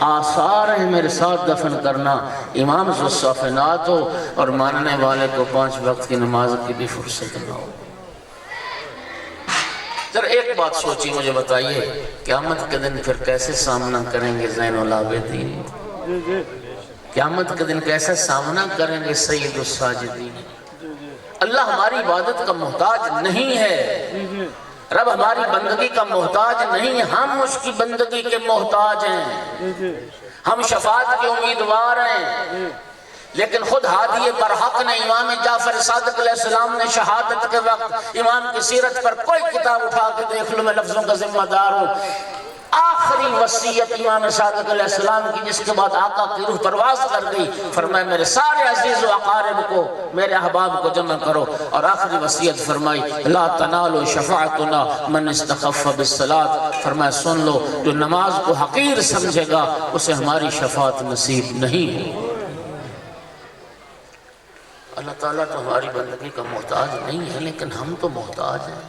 آثار ہیں، میرے ساتھ دفن کرنا۔ امام ذو الصفنات ہو اور ماننے والے کو 5 وقت کی نماز کی بھی فرصت نہ ہو۔ ذرا ایک بات سوچی، مجھے بتائیے قیامت کے دن پھر کیسے سامنا کریں گے زین العابدین؟ قیامت کے دن کیسے سامنا کریں گے سید الساجدین؟ اللہ ہماری عبادت کا محتاج نہیں ہے، رب ہماری بندگی کا محتاج نہیں ہے، ہم اس کی بندگی کے محتاج ہیں، ہم شفاعت کے امیدوار ہیں۔ لیکن خود ہادی برحق نے امام جعفر صادق علیہ السلام نے شہادت کے وقت امام کی سیرت پر کوئی کتاب اٹھا کے دیکھ لو، میں لفظوں کا ذمہ دار ہوں، آخری وصیت امام صادق علیہ السلام کی جس کے بعد آقا کی روح پرواز کر گئی، فرمایا میرے سارے عزیز و اقارب کو، میرے احباب کو جمع کرو، اور آخری وصیت فرمائی لا تنالوا شفاعتنا من استخف بالصلاۃ، فرمایا سن لو جو نماز کو حقیر سمجھے گا اسے ہماری شفاعت نصیب نہیں ہے۔ اللہ تعالیٰ تو ہماری بندگی کا محتاج نہیں ہے، لیکن ہم تو محتاج ہیں۔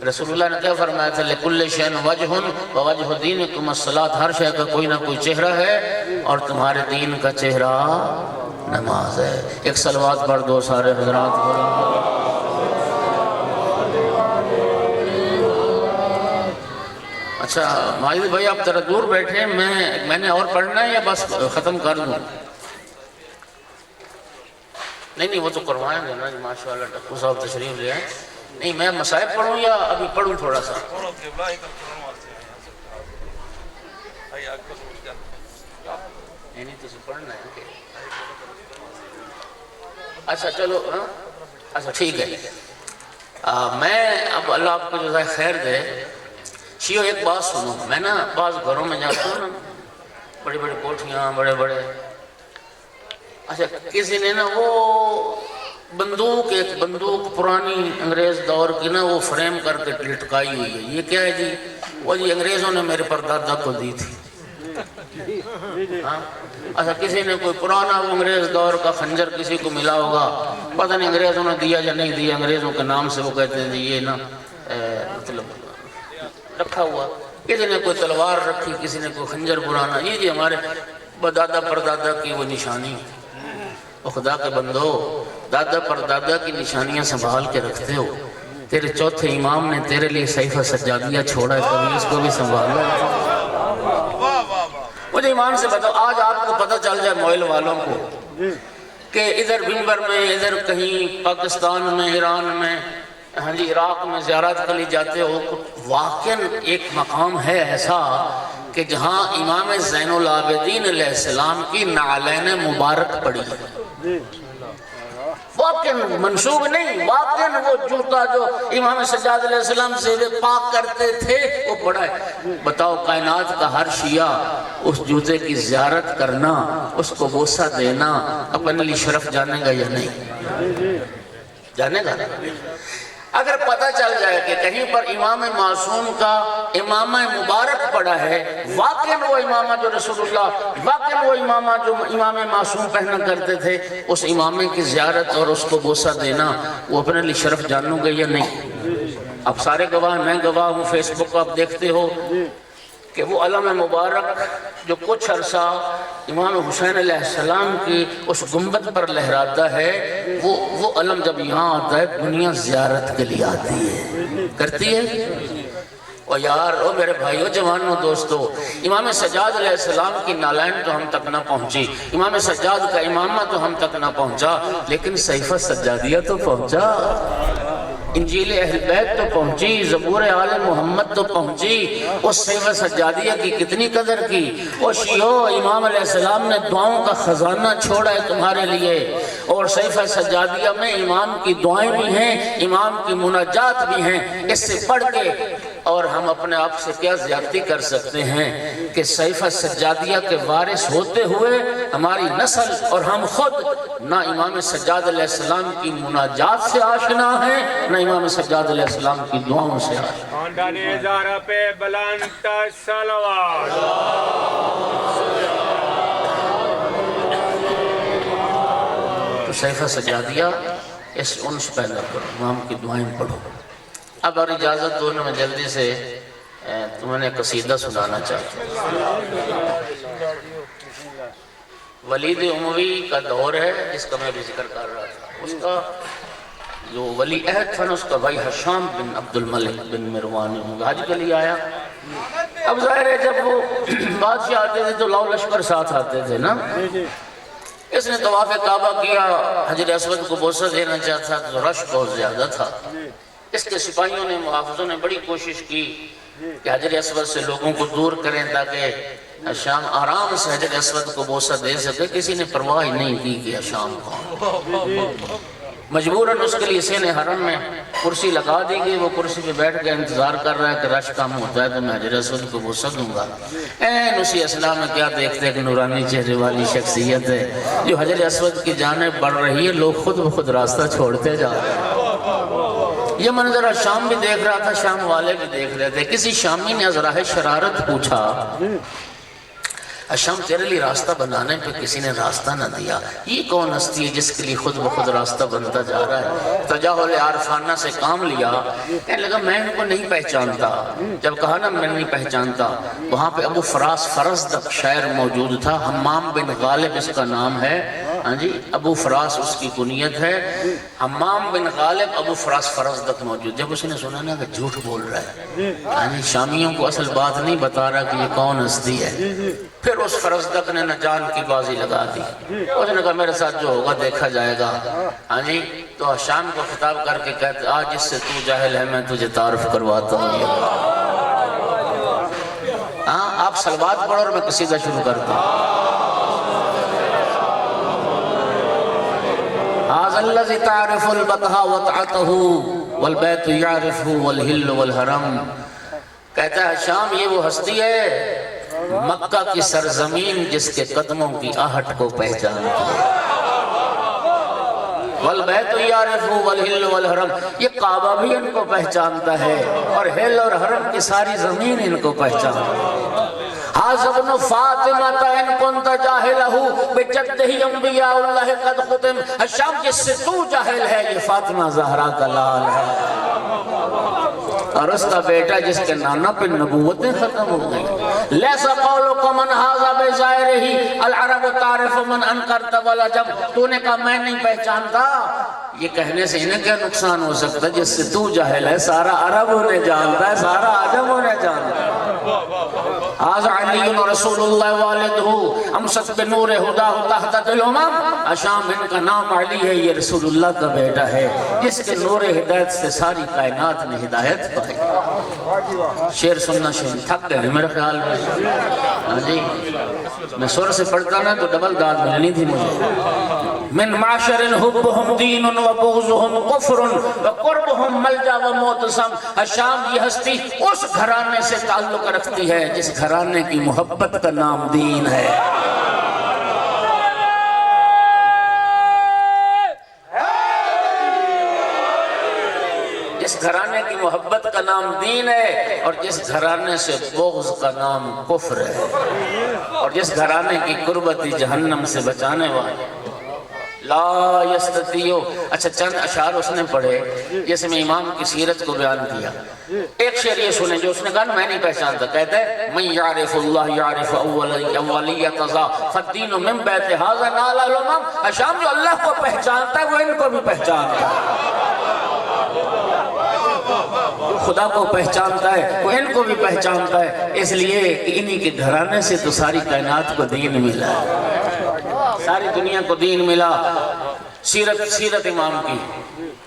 رسول اللہ نے کیا فرمایا تھا لِكُلِّ شَيْءٍ وَجْهٌ وَوَجْهُ دِينِكُمُ الصَّلَاةُ، ہر شے کا کوئی نہ کوئی چہرہ ہے اور تمہارے دین کا چہرہ نماز ہے۔ ایک صلوات پڑھ دو سارے حضرات بولو۔ اچھا ماجد بھائی آپ ذرا دور بیٹھے، میں نے اور پڑھنا ہے یا بس ختم کر دوں؟ نہیں وہ تو کروائیں گے نا جی، ماشاءاللہ ڈاکٹر صاحب تشریف لے آئیں۔ نہیں میں مصائب پڑھوں یا ابھی پڑھوں تھوڑا سا؟ نہیں تو پڑھنا ہے کہ اچھا چلو، اچھا ٹھیک ہے۔ میں اب اللہ آپ کو جو ہے خیر دے، شیعو ایک بات سنو، میں نا بعض گھروں میں جاتا ہوں نا، بڑی بڑی کوٹھیاں، بڑے بڑے، اچھا کسی نے نا وہ ایک بندوق پرانی انگریز دور کی نا وہ فریم کر کے لٹکائی ہوئی ہے، یہ کیا ہے جی؟ وہ جی انگریزوں نے میرے پردادا کو دی تھی۔ اچھا کسی نے کوئی پرانا وہ انگریز دور کا خنجر کسی کو ملا ہوگا، پتہ نہیں انگریزوں نے دیا یا نہیں دیا، انگریزوں کے نام سے وہ کہتے ہیں جی یہ نا مطلب رکھا ہوا، کسی نے کوئی تلوار رکھی، کسی نے کوئی خنجر پرانا، یہ جی ہمارے دادا پردادا کی وہ نشانی۔ اور خدا کے بندو دادا پردادا کی نشانیاں سنبھال کے رکھتے ہو، تیرے چوتھے امام نے تیرے لیے صحیفہ سجادیہ چھوڑا ہے، کبھی اس کو بھی سنبھالو۔ مجھے ایمان سے بتاؤ، آج آپ کو پتہ چل جائے موئل والوں کو کہ ادھر بنبر میں، ادھر کہیں پاکستان میں، ایران میں، ہاں جی عراق میں زیارت کے لیے جاتے ہو، واقعاً ایک مقام ہے ایسا کہ جہاں امام زین العابدین علیہ السلام کی نعلین مبارک پڑی ہے، واقعاً منسوب نہیں، واقعاً وہ جوتا جو امام سجاد علیہ السلام سے وہ پاک کرتے تھے وہ پڑا ہے۔ بتاؤ کائنات کا ہر شیعہ اس جوتے کی زیارت کرنا، اس کو بوسہ دینا اپنے لیے شرف جانے گا یا نہیں؟ جانے گا؟ اگر پتہ چل جائے کہ کہیں پر امام معصوم کا امامہ مبارک پڑا ہے، واقعاً وہ امامہ جو رسول اللہ، واقعاً وہ امامہ جو امام معصوم پہنا کرتے تھے، اس امامے کی زیارت اور اس کو بوسہ دینا وہ اپنے لیے شرف جانو گے یا نہیں؟ اب سارے گواہ، میں گواہ ہوں، فیس بک کو آپ دیکھتے ہو کہ وہ علم مبارک جو کچھ عرصہ امام حسین علیہ السلام کی اس گنبد پر لہراتا ہے، وہ علم جب یہاں آتا ہے دنیا زیارت کے لیے آتی ہے، کرتی ہے۔ اور یار او میرے بھائیو جوانوں دوستو، امام سجاد علیہ السلام کی نالین تو ہم تک نہ پہنچی، امام سجاد کا امامہ تو ہم تک نہ پہنچا، لیکن صحیفہ سجادیہ تو پہنچا، انجیل اہل بیت تو پہنچی، زبور آل محمد تو پہنچی، اس صحیفہ سجادیہ کی کتنی قدر کی۔ وہ شیعو امام علیہ السلام نے دعاؤں کا خزانہ چھوڑا ہے تمہارے لیے، اور صحیفہ سجادیہ میں امام کی دعائیں بھی ہیں، امام کی مناجات بھی ہیں، اس سے پڑھ کے اور ہم اپنے آپ سے کیا زیادتی کر سکتے ہیں کہ صحیفہ سجادیہ کے وارث ہوتے ہوئے ہماری نسل اور ہم خود نہ امام سجاد علیہ السلام کی مناجات سے آشنا ہیں، نہ امام سجاد علیہ السلام کی دعاؤں سے آشنا۔ خاندان زہرا پہ بلند صلوات۔ تو صحیفہ سجادیہ اس انس پیدا کرو، امام کی دعائیں پڑھو۔ اب اور اجازت دو میں جلدی سے تمہیں نے قصیدہ سنانا چاہتا ہوں۔ ولید اموی کا دور ہے جس کا میں بھی ذکر کر رہا تھا، اس کا جو ولی عہد تھا نا اس کا بھائی حشام بن عبد الملک بن مروان حج کے لیے آیا۔ اب ظاہر ہے جب وہ بادشاہ آتے تھے تو لاؤ لشکر ساتھ آتے تھے نا، اس نے طواف کعبہ کیا، حجر اسود کو بوسہ دینا چاہتا تو رش بہت زیادہ تھا، اس کے سپاہیوں نے محافظوں نے بڑی کوشش کی کہ حجر اسود سے لوگوں کو دور کریں تاکہ شام آرام سے حجر اسود کو بوسہ دے سکے، کسی نے پرواہ ہی نہیں کی کہ شام کون. مجبوراً اس کے لیے سین حرم میں کرسی لگا دی گئی، وہ کرسی پہ بیٹھ کے انتظار کر رہا ہے کہ رش کم ہوتا ہے تو میں حجر اسود کو بوسہ دوں گا. اسی اسلام میں کیا دیکھتے ہیں کہ نورانی چہرے والی شخصیت ہے جو حجر اسود کی جانب بڑھ رہی ہے، لوگ خود بخود راستہ چھوڑتے جا رہے ہیں. یہ منظر شام بھی دیکھ رہا تھا، شام والے بھی دیکھ رہے تھے. کسی شامی نے ازراہ شرارت پوچھا، شام تیرے لیے راستہ بنانے پہ کسی نے راستہ نہ دیا، یہ کون ہستی ہے جس کے لیے خود بخود راستہ بنتا جا رہا ہے؟ تجاہل عارفانہ سے کام لیا، کہنے لگا میں ان کو نہیں پہچانتا. جب کہا نا میں نہیں پہچانتا، وہاں پہ ابو فراس فرزدق شاعر موجود تھا، حمام بن غالب اس کا نام ہے. ہاں جی، ابو فراس اس کی کنیت ہے، حمام بن غالب ابو فراس فرزدق موجود. جب اس نے سنا نا کہ جھوٹ بول رہا ہے، ہاں جی، شامیوں کو اصل بات نہیں بتا رہا کہ یہ کون ہستی ہے، پھر اس فرزدق نے نہ جان کی بازی لگا دی. اس نے کہا میرے ساتھ جو ہوگا دیکھا جائے گا. ہاں جی، تو شام کو خطاب کر کے کہتے آج جس سے تو جاہل ہے میں تجھے تعارف کرواتا ہوں. ہاں، آپ صلوات پڑھو اور میں قصیدہ شروع کرتا ہوں. هذا الذي تعرف البطحا وطعته والبيت يعرفه والهل والحرم. کہتا ہے شام یہ وہ ہستی ہے مکہ کی سرزمین جس کے قدموں کی آہٹ کو پہچانتی ہے. والبیت یعرفہ والہل والحرم، یہ کعبہ بھی ان کو پہچانتا ہے اور ہل اور حرم کی ساری زمین ان کو پہچانتا ہے. ھذا ابن فاطمہ ان کنت جاہلہ بجدہ انبیاء اللہ قد ختم. شام جس سے تو جاہل ہے یہ فاطمہ زہرا کا لال ہے اور اس کا بیٹا جس کے نانا پہ نبوتیں ختم ہو گئی. لیسا قولک من ھذا بظاہرہ العرب تعرف من انکرت والعجب. تو نے کہا میں نہیں پہچانتا، یہ کہنے سے انہیں کیا نقصان ہو سکتا جس سے تو جاہل ہے سارا عرب انہیں جانتا ہے، سارا عجم انہیں جانتا ہے. ھذا علی رسول اللہ والدہ امست بنور ہداہ تحت الامم. شام ان کا نام علی ہے، یہ رسول اللہ کا بیٹا ہے جس کے نور ہدایت سے ساری کائنات نے ہدایت پائی. شعر سننا شعر تھک گئے میرے خیال میں. ہاں جی، میں سر سے پڑھتا نا تو ڈبل داد ملنی تھی مجھے. من معاشر حبهم دین و بغضهم کفر و قربهم ملجا و معتصم. شام یہ ہستی اس گھرانے سے تعلق رکھتی ہے جس گھرانے کی محبت کا نام دین ہے. جس گھرانے کی محبت کا نام دین ہے اور جس گھرانے سے بغض کا نام کفر ہے اور جس گھرانے کی قربتی جہنم سے بچانے والے. لا یستطیع. اچھا چند اشعار اس نے پڑھے جس میں امام کی سیرت کو بیان کیا. ایک شعر یہ سنیں جو اس نے کہا میں نہیں پہچانتا. کہتا ہے من یعرف اللہ یعرف اولیت ذا فالدین من بیت ھذا نال الامم. شام جو اللہ کو پہچانتا ہے وہ ان کو بھی پہچانتا ہے، خدا کو پہچانتا ہے وہ ان کو بھی پہچانتا ہے. اس لیے کہ انہی کے گھرانے سے تو ساری کائنات کو دین ملا ہے، ساری دنیا کو دین ملا. سیرت امام کی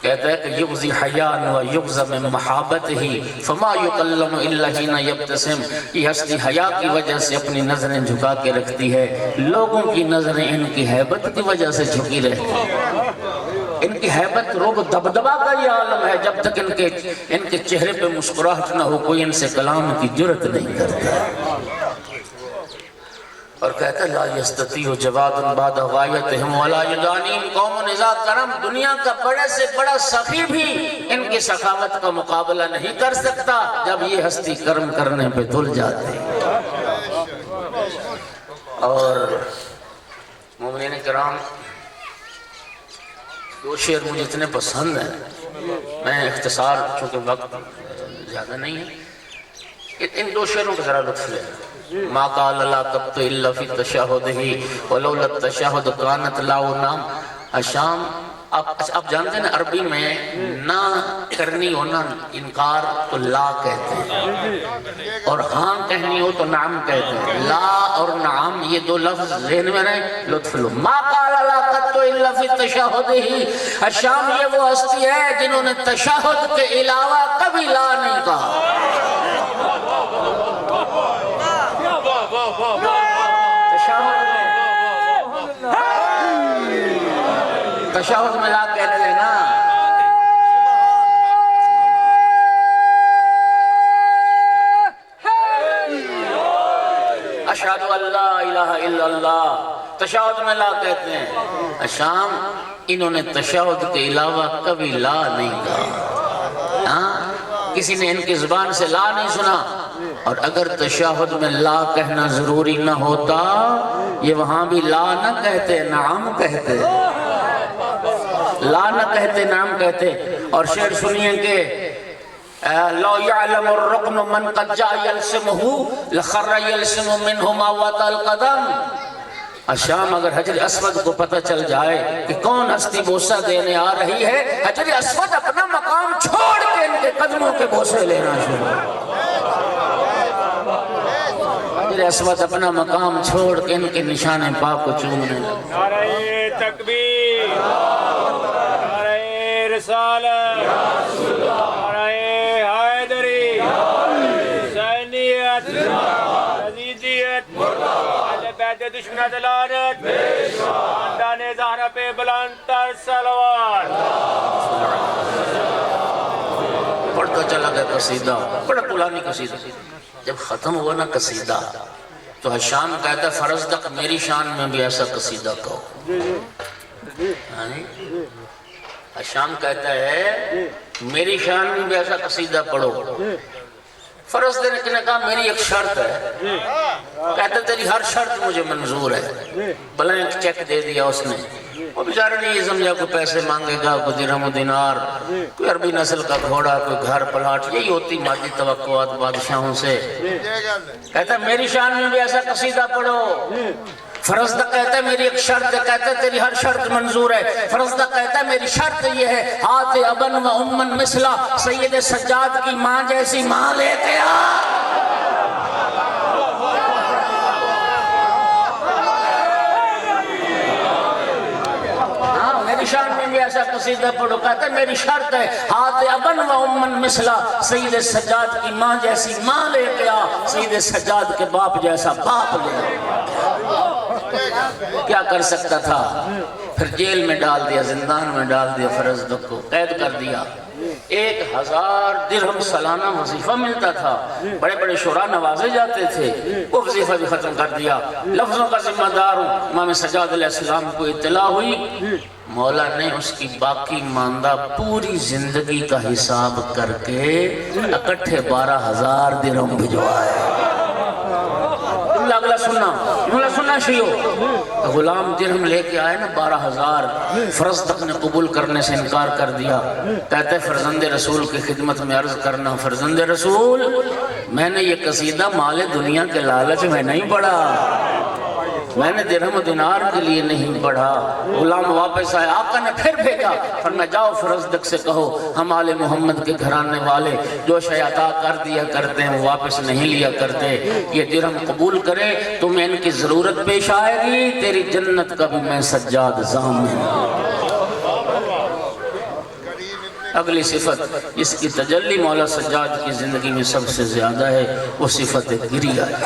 کہتا ہے کہ یغزی حیان و یغز من محابت ہی فما یکلم الا حین یبتسم. یہ ہستی حیا کی وجہ سے اپنی نظریں جھکا کے رکھتی ہے، لوگوں کی نظریں ان کی ہیبت کی وجہ سے جھکی رہتی ہیں. ان کی ہیبت روب دبدبا کا یہ عالم ہے، جب تک ان کے چہرے پہ مسکراہٹ نہ ہو کوئی ان سے کلام کی جرت نہیں کرتا. اور کہتا ہے لا یستطیع جواد بعد غایتہم ولا یدانیم قوم اذا کرم. دنیا کا بڑے سے بڑا سخی بھی ان کی سخاوت کا مقابلہ نہیں کر سکتا جب یہ ہستی کرم کرنے پہ تل جاتے. اور مومنین کرام دو شعر مجھے اتنے پسند ہیں، میں اختصار چونکہ وقت زیادہ نہیں ہے ان دو شعروں کا ذرا لطف لیں. ما قال لا قبط الا فی تشہدہ ولولا التشہد کانت لا نام. شام آپ جانتے ہیں عربی میں نہ کرنی ہو نہ انکار تو لا کہتے ہیں اور ہاں کہنی ہو تو نعم کہتے ہیں. لا اور نعم یہ دو لفظ ذہن میں رہے، لطف لو. ما قال لا قط الا فی تشہدہ. شام یہ وہ ہستی ہے جنہوں نے تشہد کے علاوہ کبھی لا نہیں کہا. تشہد میں لا کہتے ہیں نا اشہد ان لا الہ الا اللہ، تشہد میں لا کہتے ہیں۔ شام انہوں نے تشہد کے علاوہ کبھی لا نہیں کہا، کسی نے ان کی زبان سے لا نہیں سنا۔ اور اگر تشہد میں لا کہنا ضروری نہ ہوتا یہ وہاں بھی لا نہ کہتے، نعم کہتے، لا نہ کہتے نعم کہتے۔ اور شعر سنیے کہ لو يعلم الركن من قد جاء يلسمه لخر يلسم منه ما وطى القدم۔ شام اگر حجر اسود کو پتہ چل جائے کہ کون ہستی بوسہ دینے آ رہی ہے، حجر اسود اپنا مقام چھوڑ کے ان کے قدموں کے بوسے لینا شروع، حجر اسود اپنا مقام چھوڑ کے ان کے نشان پاک کو چومنے لگا۔ نعرہ تکبیر، نعرہ رسالت، نعرہ حیدری، حسینیت، یزیدیت، اہل بیت دشمن دلالت، خاندان زہرا پہ بلند تر صلوات۔ پڑھتا چلا گیا قصیدہ، بڑا طولانی قصیدہ۔ جب ختم ہوا نا قصیدہ تو ہشام کہتا ہے فرزدق میری شان میں بھی ایسا قصیدہ کہو۔ ہشام کہتا ہے میری شان میں بھی ایسا قصیدہ پڑھو۔ فرزدق نے کہا میری ایک شرط ہے، کہتا تیری ہر شرط مجھے منظور ہے۔ بلینک چیک دے دیا اس نے، وہ بیچارہ نے یہ سمجھا کوئی پیسے مانگے گا، کوئی درہم و دینار، کوئی عربی نسل کا گھوڑا، کوئی گھر پلاٹ، یہی ہوتی مادی توقعات بادشاہوں سے۔ کہتا ہے میری شان میں بھی ایسا قصیدہ پڑھو۔ فرزدق کہتا ہے میری ایک شرط ہے، کہتا ہے تیری ہر شرط منظور ہے۔ فرزدق کہتا ہے میری شرط یہ ہے ہاتھ ابن و امن مثلا، سید سجاد کی ماں جیسی ماں لے کے آ۔ شان میں بھی ایسا قصیدہ پڑھو، کہتا ہے میری شرط ہے ہاتھ ابن و امن مثلا، سید سجاد کی ماں جیسی ماں لے کے آ، سید سجاد کے باپ جیسا باپ لے آ۔ کیا کر سکتا تھا؟ پھر جیل میں ڈال دیا، زندان میں ڈال دیا، فرزدق کو قید کر دیا۔ 1000 درہم سالانہ وظیفہ ملتا تھا، بڑے بڑے شعراء نوازے جاتے تھے، وہ وظیفہ بھی ختم کر دیا۔ لفظوں کا ذمہ دار ہوں۔ امام سجاد علیہ السلام کو اطلاع ہوئی، مولا نے اس کی باقی ماندہ پوری زندگی کا حساب کر کے اکٹھے 12000 درہم بھجوائے۔ اگلا سننا شیعو، غلام درہم لے کے آئے نا 12000، فرزدق نے قبول کرنے سے انکار کر دیا۔ کہتے ہیں فرزند رسول کی خدمت میں عرض کرنا، فرزند رسول میں نے یہ قصیدہ مال دنیا کے لالچ میں نہیں پڑھا، میں نے درہم و دینار کے لیے نہیں پڑھا۔ غلام واپس آئے، آقا نے پھر بھیجا، فرمایا جاؤ فرزدق سے کہو ہم آل محمد کے گھرانے والے جو شے عطا کر دیا کرتے ہیں وہ واپس نہیں لیا کرتے، یہ درہم قبول کرے، تمہیں ان کی ضرورت پیش آئے گی، تیری جنت کا بھی میں سجاد ضامن۔ اگلی صفت جس کی تجلی مولا سجاد کی زندگی میں سب سے زیادہ ہے وہ صفت گریہ ہے۔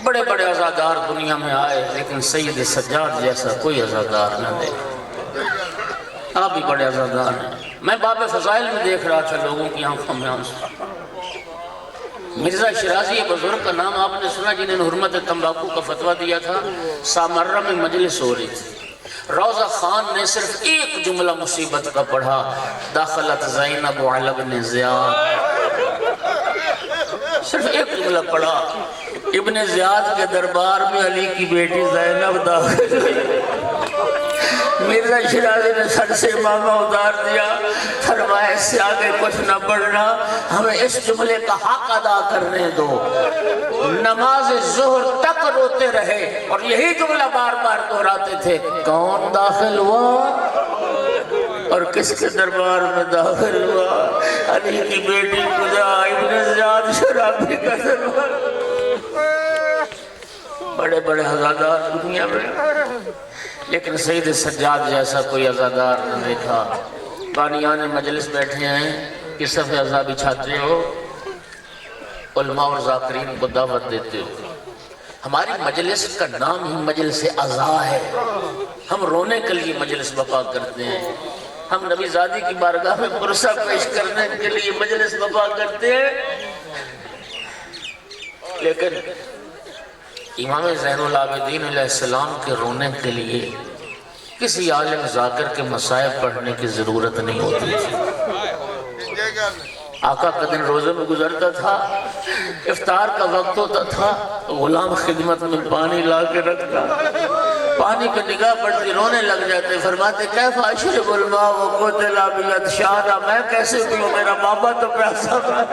بڑے بڑے عزادار دنیا میں آئے لیکن سید سجاد جیسا کوئی عزادار نہ دے۔ آپ بھی بڑے عزادار ہیں، میں باب فضائل میں دیکھ رہا تھا لوگوں کی آنکھوں میں آنسو۔ مرزا شرازی بزرگ کا نام آپ نے سنا، جنہوں نے حرمت تمباکو کا فتویٰ دیا تھا۔ سامرہ میں مجلس ہو رہی تھی، روضہ خان نے صرف ایک جملہ مصیبت کا پڑھا، داخلت زینب علی ابن زیاد، صرف ایک جملہ پڑھا، ابن زیاد کے دربار میں علی کی بیٹی زینب داخل ہوئی۔ مرزا شرازی نے سر سے امامہ اتار دیا، فرمایا اس سے آگے کچھ نہ پڑھنا، ہمیں اس جملے کا حق ادا کرنے دو۔ نماز ظہر تک روتے رہے اور یہی جملہ بار بار دہراتے تھے، کون داخل ہوا اور کس کے دربار میں داخل ہوا؟ علی کی بیٹی خدا ابن زیاد شرابی کا دربار۔ بڑے بڑے عزادار دنیا میں، لیکن سید سجاد جیسا کوئی عزادار نہ دیکھا۔ بانیان مجلس بیٹھے ہیں، کس صفحے عزا بچھاتے ہو، علماء اور ذاکرین کو دعوت دیتے ہو، ہماری مجلس کا نام ہی مجلس عزا ہے، ہم رونے کے لیے مجلس بپا کرتے ہیں، ہم نبی زادی کی بارگاہ میں پرسہ پیش کرنے کے لیے مجلس بپا کرتے ہیں، لیکن امام زین العابدین علیہ السلام کے رونے کے لیے کسی عالم ذاکر کے مصائب پڑھنے کی ضرورت نہیں ہوتی تھی۔ آقا کا دن روزے میں گزرتا تھا، افطار کا وقت ہوتا تھا، غلام خدمت میں پانی لا کے رکھتا، پانی پہ نگاہ پڑتی رونے لگ جاتے، فرماتے کیف اشرب الماء وقتل بالعطشان، میں کیسے پیوں، میرا بابا تو پیاسا تھا۔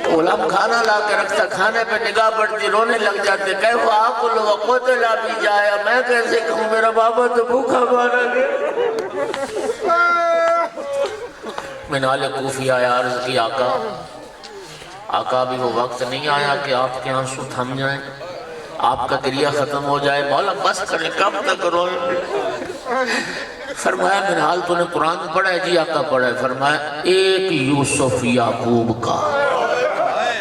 غلام کھانا لا کے رکھتا، کھانے پہ نگاہ پڑتی رونے لگ جاتے، کیف آکل وقتل بجایا، میں کیسے کہوں، میرا بابا تو بھوکا مارا گیا۔ منال کوفی آیا، عرض کی آقا ابھی وہ وقت نہیں آیا کہ آپ کے آنسو تھم جائیں، آپ کا گریہ ختم ہو جائے، مولا بس کریں، کب تک روئیں؟ فرمایا منال تو نے قرآن پڑھا ہے؟ جی آقا پڑھا ہے۔ فرمایا ایک یوسف یعقوب کا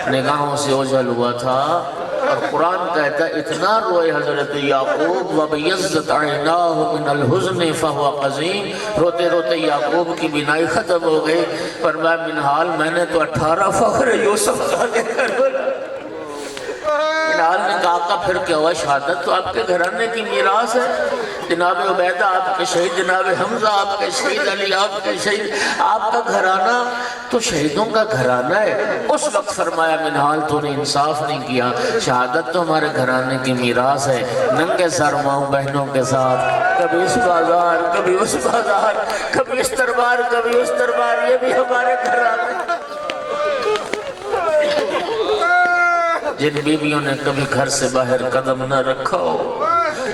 نگاہوں سے اوجھل ہوا تھا، اور قرآن کہتا ہے اتنا روئے حضرت یعقوب وَبِيَزَّتْ عَيْنَاهُ مِنَ الْحُزْنِ فَهُوَ قَزِيمٌ، روتے روتے یعقوب کی بینائی ختم ہو گئی۔ فرمایا منحال میں نے تو 18 فخر یوسف کا لے کر بولا۔ منحال نے کہا آقا پھر کیا ہوا، شہادت تو آپ کے گھرانے کی میراث ہے، جناب عبیدہ آپ کے شہید، جناب حمزہ آپ کے شہید، علی آپ کے شہید، آپ کا گھرانہ تو شہیدوں کا گھرانہ ہے۔ اس وقت فرمایا منحال تو نے انصاف نہیں کیا، شہادت تو ہمارے گھرانے کی میراث ہے، ننگے سر ماؤں بہنوں کے ساتھ کبھی اس بازار کبھی اس بازار، کبھی اس دربار کبھی اس دربار، یہ بھی ہمارے گھرانے۔ جن بیویوں نے کبھی گھر سے باہر قدم نہ رکھا ہو،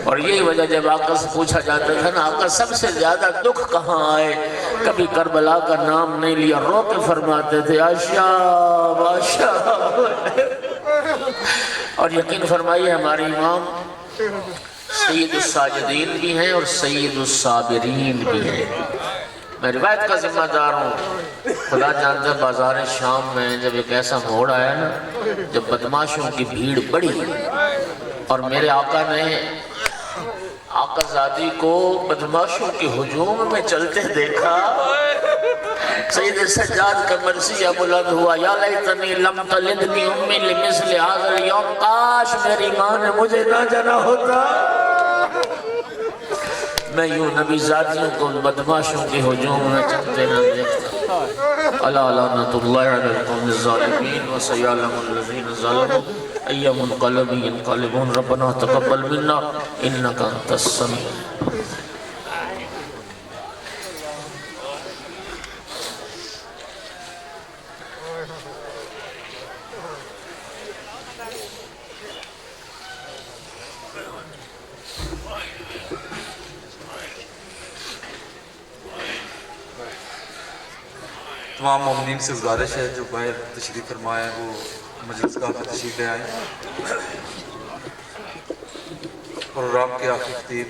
اور یہی وجہ جب آقا سے پوچھا جاتا تھا نا آقا سب سے زیادہ دکھ کہاں آئے، کبھی کربلا کا نام نہیں لیا، رو کے فرماتے تھے آشام آشام۔ اور یقین فرمائیے ہمارے امام سید الساجدین بھی ہیں اور سید الصابرین بھی ہیں۔ میں روایت کا ذمہ دار ہوں، خدا جانتا ہے بازار شام میں جب ایک ایسا موڑ آیا نا جب بدماشوں کی بھیڑ بڑی، اور میرے آقا نے آقا زادی کو بدماشوں کے ہجوم میں چلتے دیکھا، سید سجاد کا مرثیہ بلند ہوا یا لیتنی لم تلدنی امی لمثل ھذا اليوم، کاش میری ماں نے مجھے نہ جنا ہوتا، میں یوں نبی زادیوں کو بدماشوں کے ہجوم میں چلتے نہ دیکھتا۔ الا لعنۃ اللہ علی القوم الظالمین وسیعلم الذین ظلموا ای منقلب ینقلبون، ربنا تقبل منا انک انت السمیع۔ تمام مومنین سے گزارش ہے جو باہر تشریف فرمائے ہیں وہ مجلس گاہ میں تشریف لے آئیں۔ پروگرام کے آخری خطیب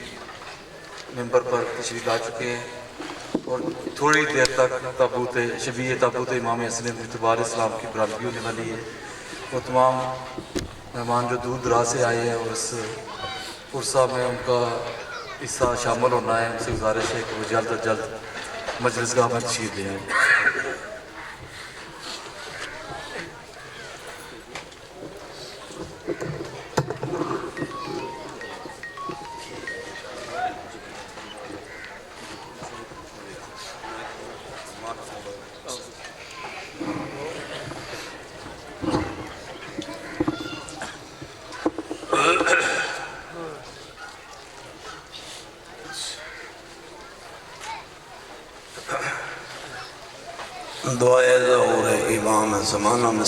ممبر پر تشریف لا چکے ہیں، اور تھوڑی دیر تک شبیہ تابوت امام حسن مجتبی علیہ السلام کی برامدی ہونے والی ہے۔ وہ تمام مہمان جو دور دراز سے آئے ہیں اور اس پرسہ میں ان کا حصہ شامل ہونا ہے، ان سے گزارش ہے کہ وہ جلد از جلد مجلس گاہ میں تشریف لے آئیں۔ دعائے ظہور امام زمانہ میں